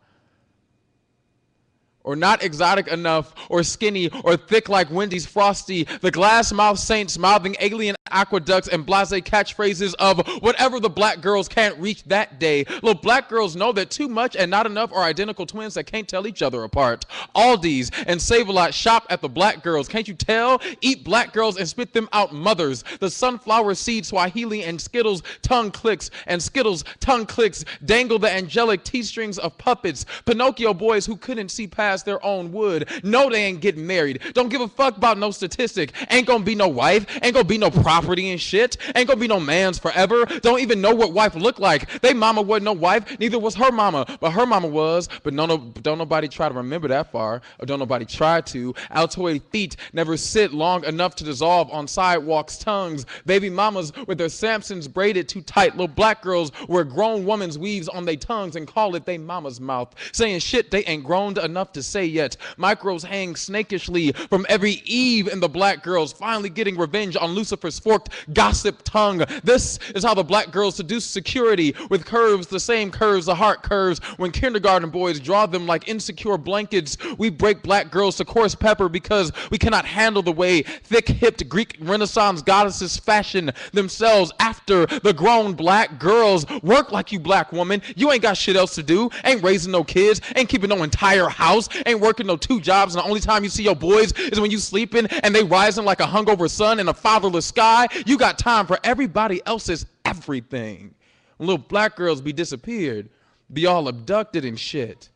S4: or skinny or thick like Wendy's Frosty, the glass mouth saints mouthing alien aqueducts and blasé catchphrases of whatever the black girls can't reach that day. Little black girls know that too much and not enough are identical twins that can't tell each other apart. Aldi's and Save-A-Lot shop at the black girls. Can't you tell? Eat black girls and spit them out mothers. The sunflower seed Swahili and Skittles tongue clicks and Skittles tongue clicks dangle the angelic T-strings of puppets. Pinocchio boys who couldn't see past their own wood. No, they ain't getting married. Don't give a fuck about no statistic. Ain't gonna be no wife. Ain't gonna be no property and shit. Ain't gonna be no man's forever. Don't even know what wife looked like. They mama wasn't no wife. Neither was her mama. But her mama was. But don't nobody try to remember that far. Or don't nobody try to. Altoid feet never sit long enough to dissolve on sidewalks' tongues. Baby mamas with their Samsons braided too tight. Little black girls wear grown woman's weaves on their tongues and call it they mama's mouth. Saying shit they ain't grown enough to say yet. Micros hang snakishly from every eve, and the black girls finally getting revenge on Lucifer's forked gossip tongue. This is how the black girls seduce security with curves, the same curves the heart curves when kindergarten boys draw them like insecure blankets. We break black girls to coarse pepper because we cannot handle the way thick-hipped Greek Renaissance goddesses fashion themselves after the grown black girls. Work like you, black woman. You ain't got shit else to do. Ain't raising no kids. Ain't keeping no entire house. Ain't working no 2 jobs. And the only time you see your boys is when you sleeping and they rising like a hungover sun in a fatherless sky. You got time for everybody else's everything. When little black girls be disappeared, be all abducted and shit.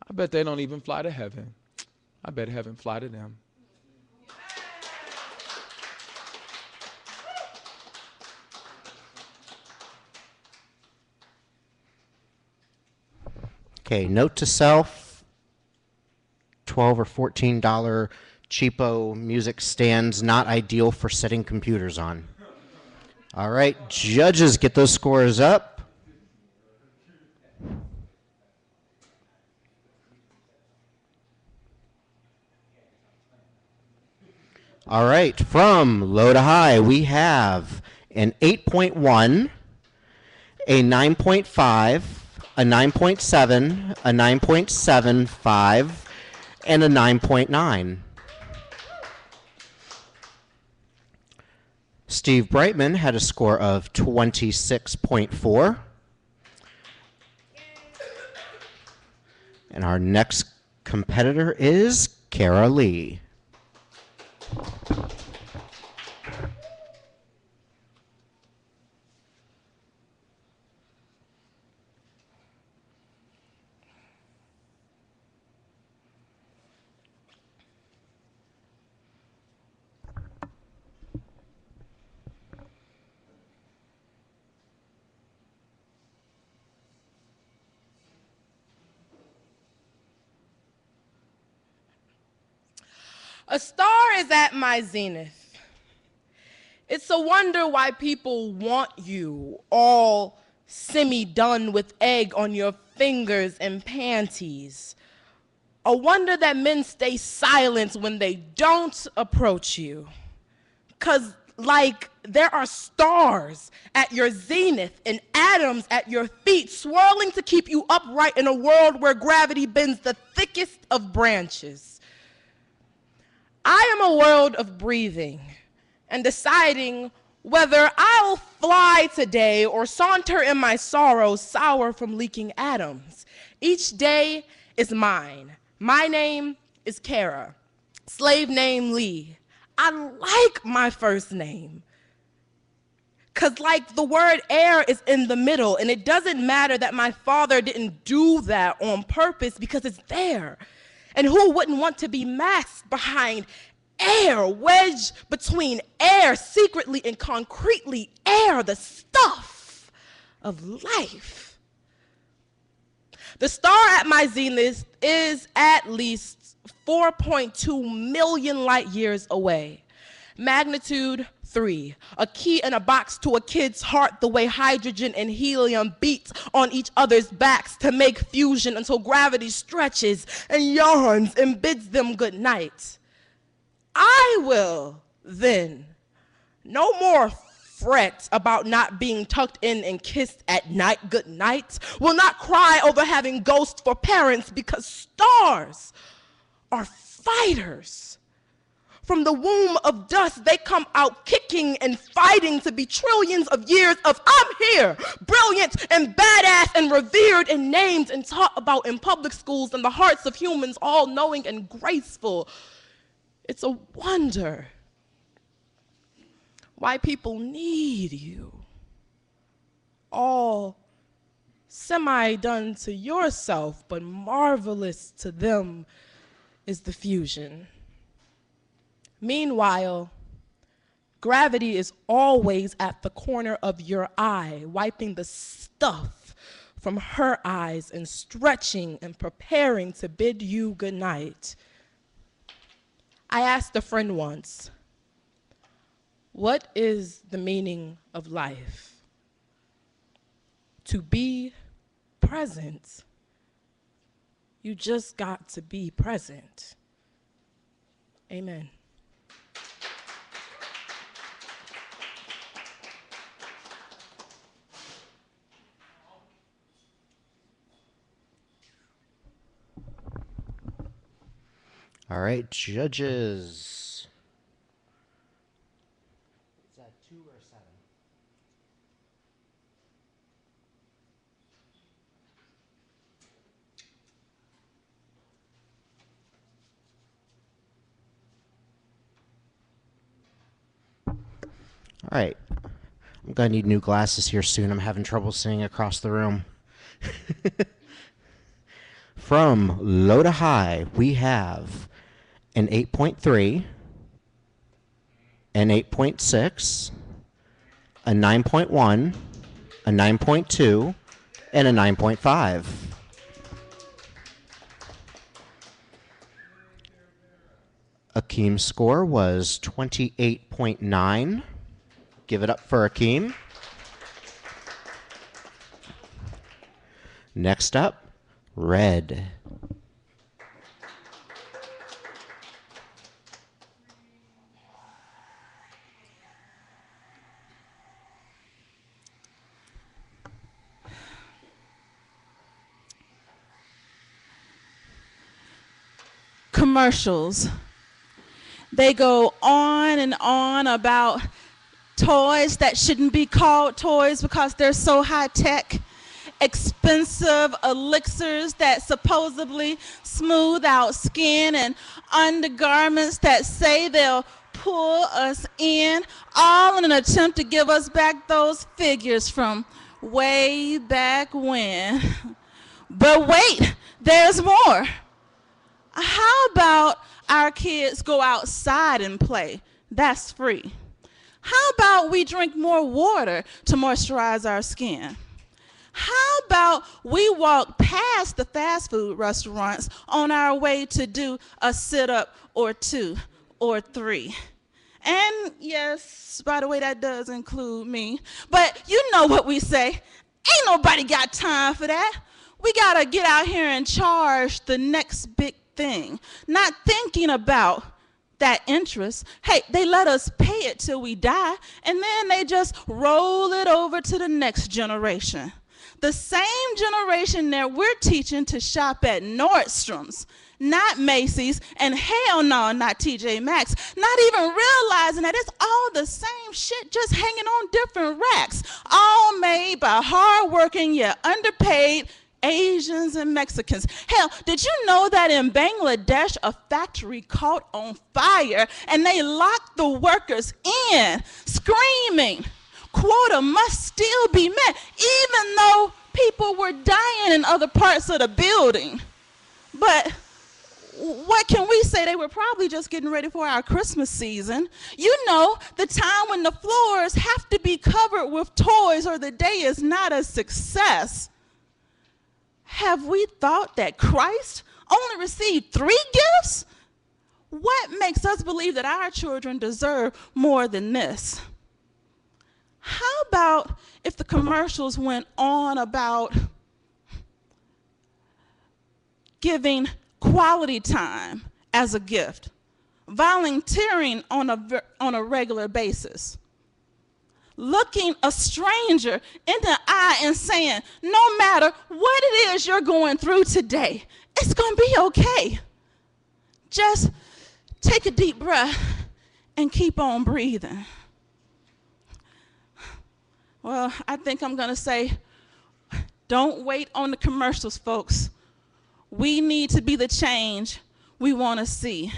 S4: I bet they don't even fly to heaven. I bet heaven fly to them.
S1: Okay, note to self, $12 or $14 cheapo music stands, not ideal for setting computers on. All right, judges, get those scores up. All right, from low to high, we have an 8.1, a 9.5, a 9.7, a 9.75, and a 9.9. Steve Brightman had a score of 26.4. And our next competitor is Kara Lee.
S5: A star is at my zenith. It's a wonder why people want you, all semi-done with egg on your fingers and panties. A wonder that men stay silent when they don't approach you. 'Cause like there are stars at your zenith and atoms at your feet swirling to keep you upright in a world where gravity bends the thickest of branches. I am a world of breathing and deciding whether I'll fly today or saunter in my sorrow, sour from leaking atoms. Each day is mine. My name is Kara, slave name Lee. I like my first name. 'Cause like the word air is in the middle, and it doesn't matter that my father didn't do that on purpose because it's there. And who wouldn't want to be masked behind air, wedged between air, secretly and concretely air, the stuff of life? The star at my zenith is at least 4.2 million light years away. Magnitude 3, a key in a box to a kid's heart, the way hydrogen and helium beat on each other's backs to make fusion until gravity stretches and yawns and bids them good night. I will then no more fret about not being tucked in and kissed at night good night, will not cry over having ghosts for parents, because stars are fighters. From the womb of dust, they come out kicking and fighting to be trillions of years of I'm here, brilliant and badass and revered and named and taught about in public schools and the hearts of humans, all knowing and graceful. It's a wonder why people need you. All semi-done to yourself, but marvelous to them is the fusion. Meanwhile, gravity is always at the corner of your eye, wiping the stuff from her eyes and stretching and preparing to bid you good night. I asked a friend once, what is the meaning of life? To be present. You just got to be present. Amen.
S1: All right, judges. Is that 2 or 7? All right. I'm going to need new glasses here soon. I'm having trouble seeing across the room. From low to high, we have an 8.3, an 8.6, a 9.1, a 9.2, and a 9.5. Akeem's score was 28.9. Give it up for Akeem. Next up, Red.
S6: Commercials. They go on and on about toys that shouldn't be called toys because they're so high tech, expensive elixirs that supposedly smooth out skin, and undergarments that say they'll pull us in, all in an attempt to give us back those figures from way back when. But wait, there's more. How about our kids go outside and play? That's free. How about we drink more water to moisturize our skin? How about we walk past the fast food restaurants on our way to do a sit-up or 2 or 3? And yes, by the way, that does include me. But you know what we say. Ain't nobody got time for that. We gotta get out here and charge the next big thing, not thinking about that interest. Hey, they let us pay it till we die, and then they just roll it over to the next generation. The same generation that we're teaching to shop at Nordstrom's, not Macy's, and hell no, not TJ Maxx, not even realizing that it's all the same shit just hanging on different racks, all made by hardworking yet underpaid Asians and Mexicans. Hell, did you know that in Bangladesh a factory caught on fire and they locked the workers in, screaming, quota must still be met, even though people were dying in other parts of the building? But what can we say? They were probably just getting ready for our Christmas season. You know, the time when the floors have to be covered with toys or the day is not a success. Have we thought that Christ only received 3 gifts? What makes us believe that our children deserve more than this? How about if the commercials went on about giving quality time as a gift, volunteering on a regular basis, looking a stranger in the eye and saying, no matter what it is you're going through today, it's going to be okay. Just take a deep breath and keep on breathing. Well, I think I'm going to say, don't wait on the commercials, folks. We need to be the change we want to see.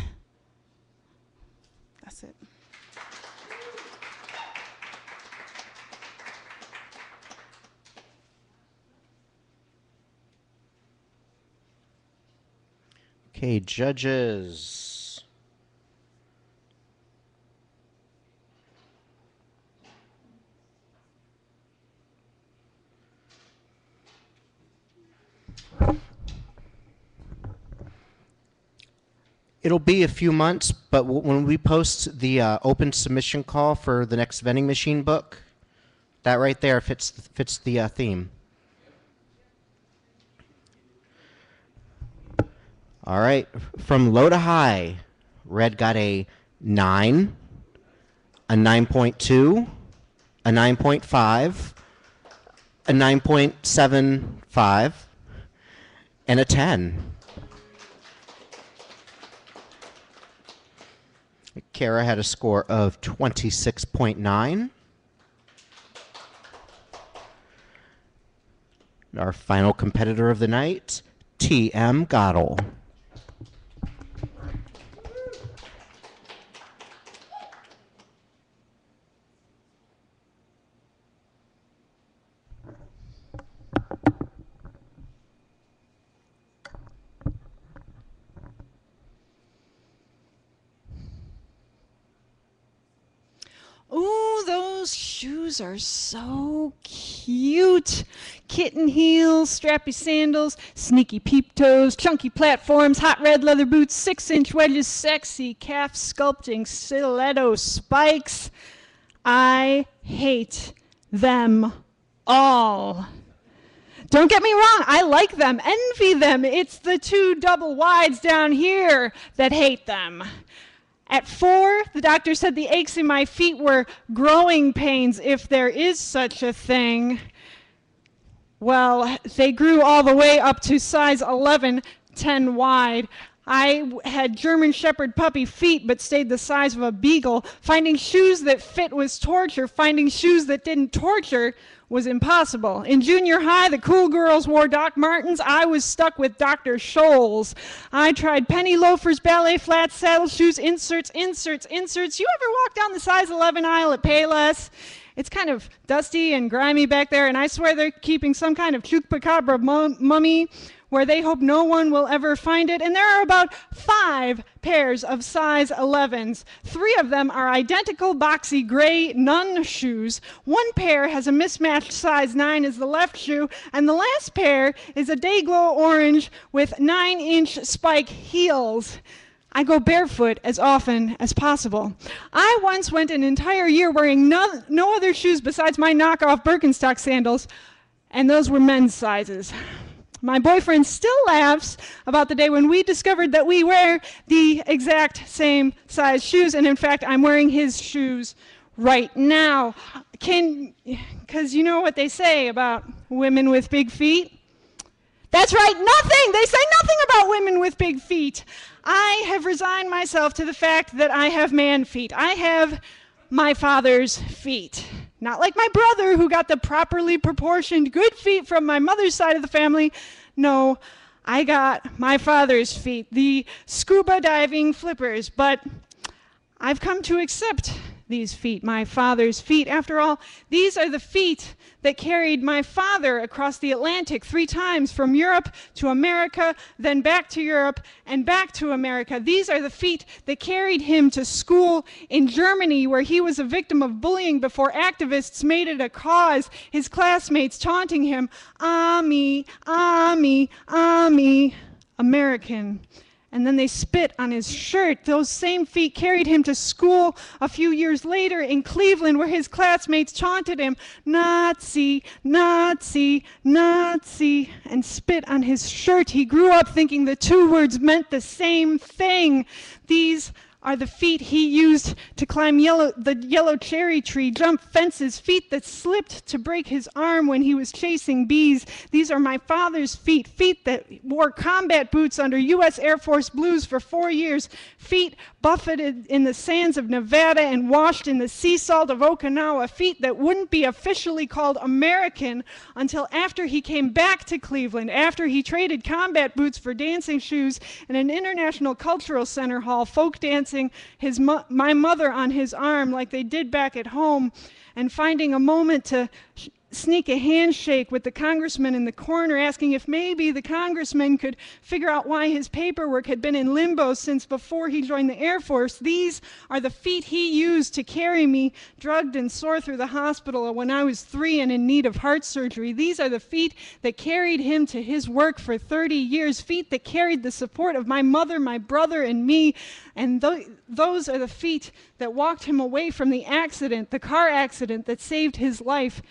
S6: That's it.
S1: Okay, judges. It'll be a few months, but when we post the open submission call for the next vending machine book, that right there fits the theme. All right. From low to high, red got a 9, a 9.2, a 9.5, a 9.75, and a 10. Kara had a score of 26.9. Our final competitor of the night, T.M. Gottel.
S7: Ooh, those shoes are so cute. Kitten heels, strappy sandals, sneaky peep toes, chunky platforms, hot red leather boots, 6-inch wedges, sexy calf sculpting stiletto spikes. I hate them all. Don't get me wrong, I like them, envy them. It's the 2 double wides down here that hate them. At 4, the doctor said the aches in my feet were growing pains, if there is such a thing. Well, they grew all the way up to size 11, 10 wide. I had German Shepherd puppy feet, but stayed the size of a beagle. Finding shoes that fit was torture. Finding shoes that didn't torture was impossible. In junior high, the cool girls wore Doc Martens. I was stuck with Dr. Scholl's. I tried penny loafers, ballet flats, saddle shoes, inserts. You ever walk down the size 11 aisle at Payless? It's kind of dusty and grimy back there, and I swear they're keeping some kind of chupacabra mummy where they hope no one will ever find it. And there are about 5 pairs of size 11s. 3 of them are identical boxy gray nun shoes. 1 pair has a mismatched size 9 as the left shoe, and the last pair is a Dayglow orange with 9-inch spike heels. I go barefoot as often as possible. I once went an entire year wearing no other shoes besides my knockoff Birkenstock sandals, and those were men's sizes. My boyfriend still laughs about the day when we discovered that we wear the exact same size shoes, and in fact, I'm wearing his shoes right now. Because you know what they say about women with big feet? That's right, nothing! They say nothing about women with big feet. I have resigned myself to the fact that I have man feet. I have my father's feet. Not like my brother, who got the properly proportioned good feet from my mother's side of the family. No, I got my father's feet, the scuba diving flippers. But I've come to accept these feet, my father's feet. After all, these are the feet that carried my father across the Atlantic 3 times, from Europe to America, then back to Europe and back to America. These are the feet that carried him to school in Germany, where he was a victim of bullying before activists made it a cause, his classmates taunting him, Ami, Ami, Ami, American. And then they spit on his shirt. Those same feet carried him to school a few years later in Cleveland, where his classmates taunted him, Nazi, Nazi, Nazi, and spit on his shirt. He grew up thinking the 2 words meant the same thing. These are the feet he used to climb the yellow cherry tree, jump fences, feet that slipped to break his arm when he was chasing bees. These are my father's feet, feet that wore combat boots under U.S. Air Force Blues for 4 years, feet buffeted in the sands of Nevada and washed in the sea salt of Okinawa, feet that wouldn't be officially called American until after he came back to Cleveland, after he traded combat boots for dancing shoes in an International Cultural Center hall, folk dancing my mother on his arm like they did back at home, and finding a moment to sneak a handshake with the congressman in the corner, asking if maybe the congressman could figure out why his paperwork had been in limbo since before he joined the Air Force. These are the feet he used to carry me, drugged and sore, through the hospital when I was 3 and in need of heart surgery. These are the feet that carried him to his work for 30 years, feet that carried the support of my mother, my brother, and me. And those are the feet that walked him away from the accident, the car accident that saved his life.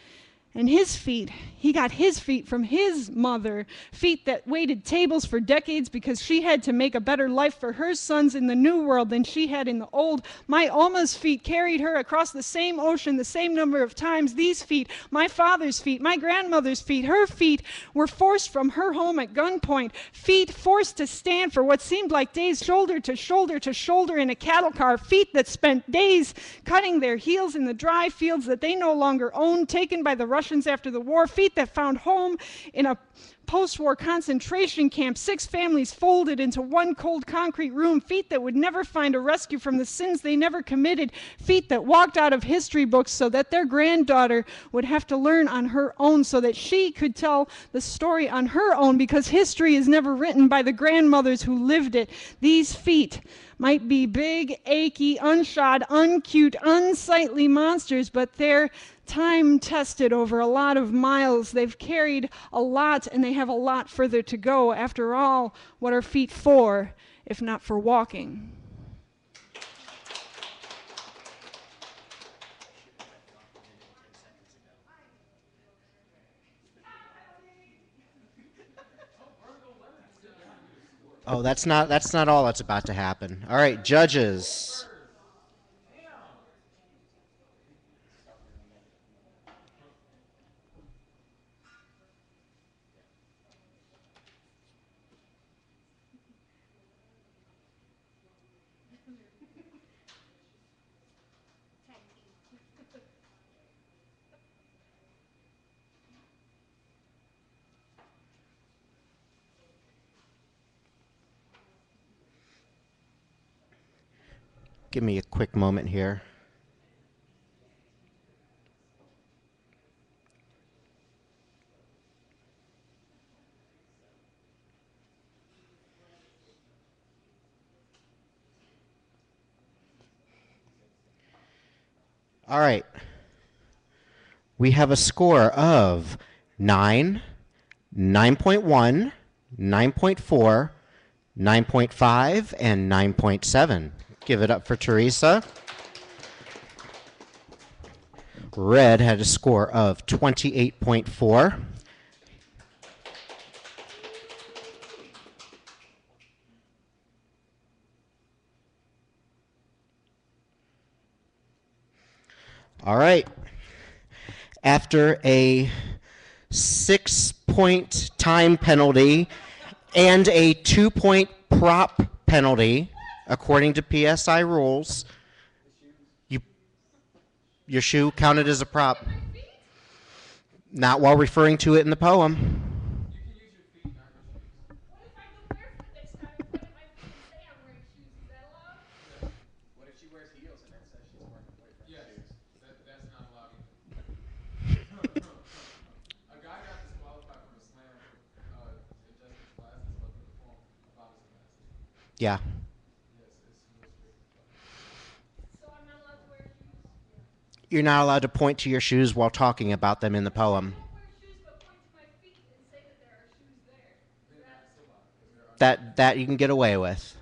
S7: And his feet, he got his feet from his mother, feet that waited tables for decades because she had to make a better life for her sons in the new world than she had in the old. My Alma's feet carried her across the same ocean the same number of times. These feet, my father's feet, my grandmother's feet, her feet were forced from her home at gunpoint, feet forced to stand for what seemed like days shoulder to shoulder to shoulder in a cattle car, feet that spent days cutting their heels in the dry fields that they no longer owned, taken by the Russians after the war, feet that found home in a post-war concentration camp, 6 families folded into one cold concrete room, feet that would never find a rescue from the sins they never committed, feet that walked out of history books so that their granddaughter would have to learn on her own, so that she could tell the story on her own, because history is never written by the grandmothers who lived it. These feet might be big, achy, unshod, uncute, unsightly monsters, but they're time-tested over a lot of miles. They've carried a lot, and they have a lot further to go. After all, what are feet for, if not for walking?
S1: Oh, that's not all that's about to happen. All right, judges. Give me a quick moment here. All right. We have a score of 9, 9.1, 9.4, 9.5, and 9.7. Give it up for Teresa. Red had a score of 28.4. All right. After a 6-point time penalty and a 2-point prop penalty, according to PSI rules, your shoe counted as a prop. Not while referring to it in the poem. Yeah. You're not allowed to point to your shoes while talking about them in the poem. That you can get away with.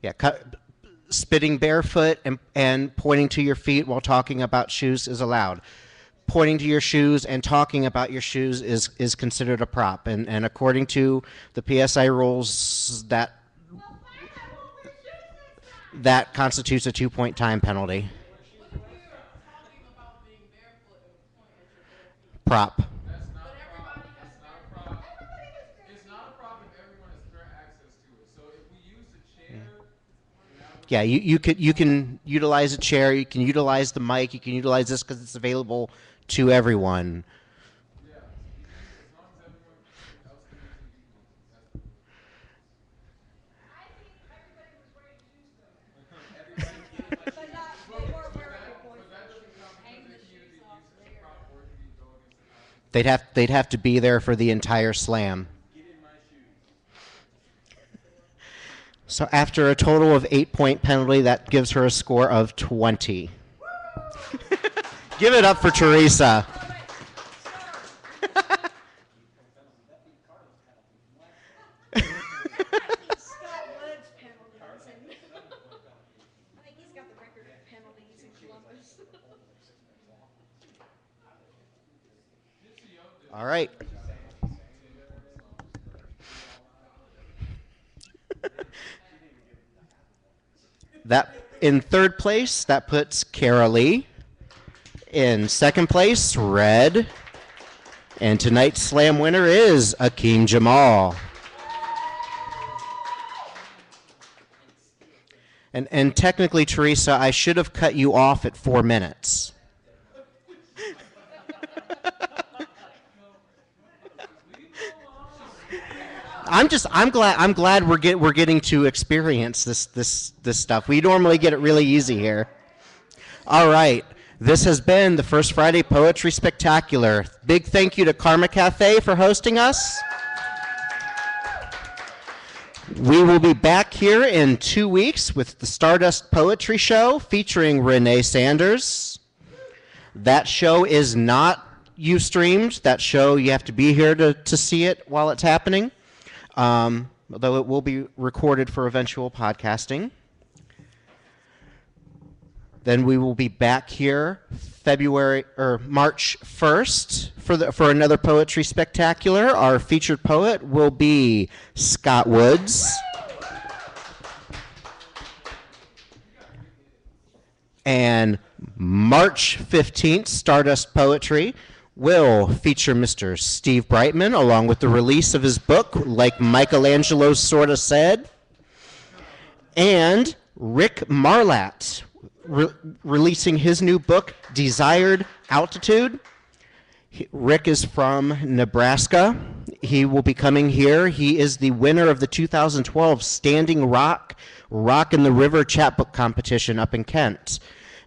S1: Yeah, spitting barefoot and pointing to your feet while talking about shoes is allowed. Pointing to your shoes and talking about your shoes is considered a prop. And according to the PSI rules, that constitutes a 2-point time penalty. Prop.
S4: That's not a problem. That's not a problem. It's not a problem if everyone has fair access to it. So if we use the chair,
S1: yeah, you can utilize a chair, you can utilize the mic, you can utilize this because it's available to everyone.
S4: yeah, as long as everyone else can use it, you can.
S2: I think everybody was wearing shoes though. But not, they were wearing a
S4: But that doesn't count because they can either be used as a prop or it can go against the concept.
S1: They'd have to be there for the entire slam.
S4: Get in my shoes.
S1: So after a total of 8-point penalty, that gives her a score of 20. Give it up for Teresa. All right. That in third place, that puts Kara Lee. In second place, Red. And tonight's slam winner is Akeem Jamal. And technically, Teresa, I should have cut you off at 4 minutes. I'm glad we're getting to experience this stuff. We normally get it really easy here. All right. This has been the First Friday Poetry Spectacular. Big thank you to Karma Cafe for hosting us. We will be back here in 2 weeks with the Stardust Poetry Show featuring Renee Sanders. That show is not Ustreamed. That show, you have to be here to see it while it's happening, although it will be recorded for eventual podcasting. Then we will be back here March 1st for another Poetry Spectacular. Our featured poet will be Scott Woods. And March 15th, Stardust Poetry will feature Mr. Steve Brightman, along with the release of his book, Like Michelangelo Sorta Said, and Rick Marlatt, releasing his new book, Desired Altitude. Rick is from Nebraska. He will be coming here. He is the winner of the 2012 Standing Rock in the River chapbook competition up in Kent.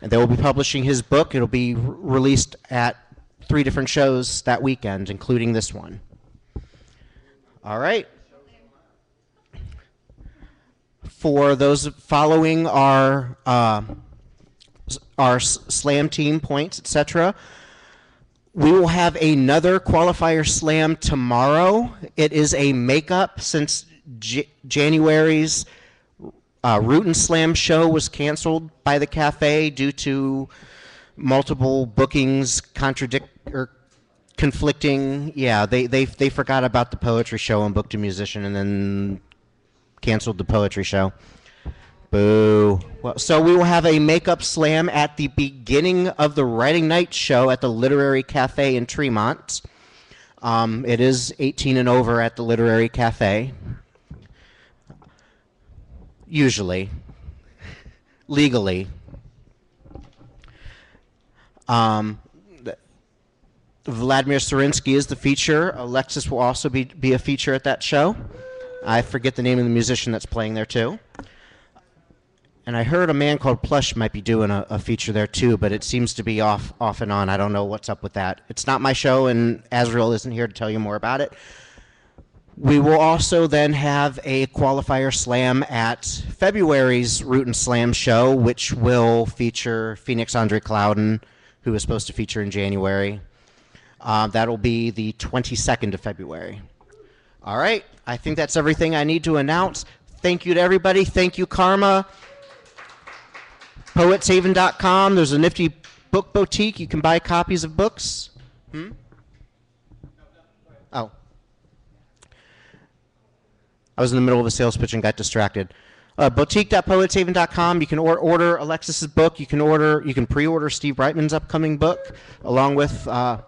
S1: And they will be publishing his book. It'll be released at 3 different shows that weekend, including this one. All right. For those following our slam team points, etc., we will have another qualifier slam tomorrow. It is a makeup since January's Root and Slam show was canceled by the cafe due to multiple bookings conflicting. Yeah, they forgot about the poetry show and booked a musician and then canceled the poetry show. Boo. Well, so we will have a makeup slam at the beginning of the Writing Night show at the Literary Cafe in Tremont. It is 18 and over at the Literary Cafe. Usually. Legally. Vladimir Sorinsky is the feature. Alexis will also be a feature at that show. I forget the name of the musician that's playing there too. And I heard a man called Plush might be doing a feature there too, but it seems to be off and on. I don't know what's up with that. It's not my show, and Azrael isn't here to tell you more about it. We will also then have a qualifier slam at February's Root and Slam show, which will feature Phoenix Andre Clouden, who is supposed to feature in January. That'll be the 22nd of February. All right. I think that's everything I need to announce. Thank you to everybody. Thank you, Karma. Poetshaven.com. There's a nifty book boutique. You can buy copies of books. Oh. I was in the middle of a sales pitch and got distracted. Boutique.poetshaven.com. You can order Alexis's book. You can pre-order Steve Brightman's upcoming book, along with a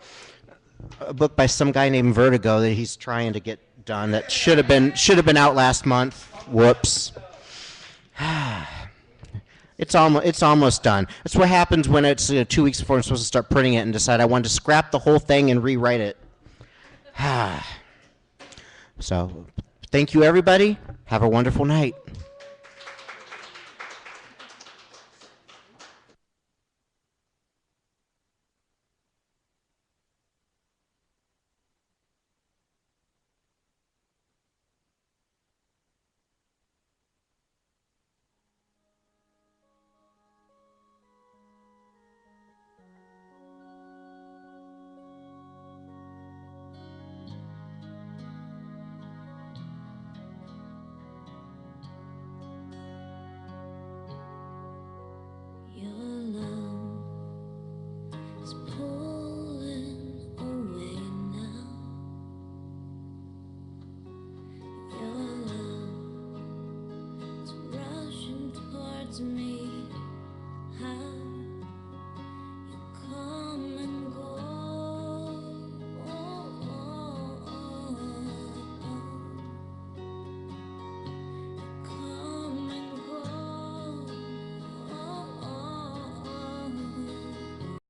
S1: book by some guy named Vertigo that he's trying to get done. That should have been out last month. Whoops. It's almost done. That's what happens when it's 2 weeks before I'm supposed to start printing it and decide I want to scrap the whole thing and rewrite it. So, thank you, everybody. Have a wonderful night.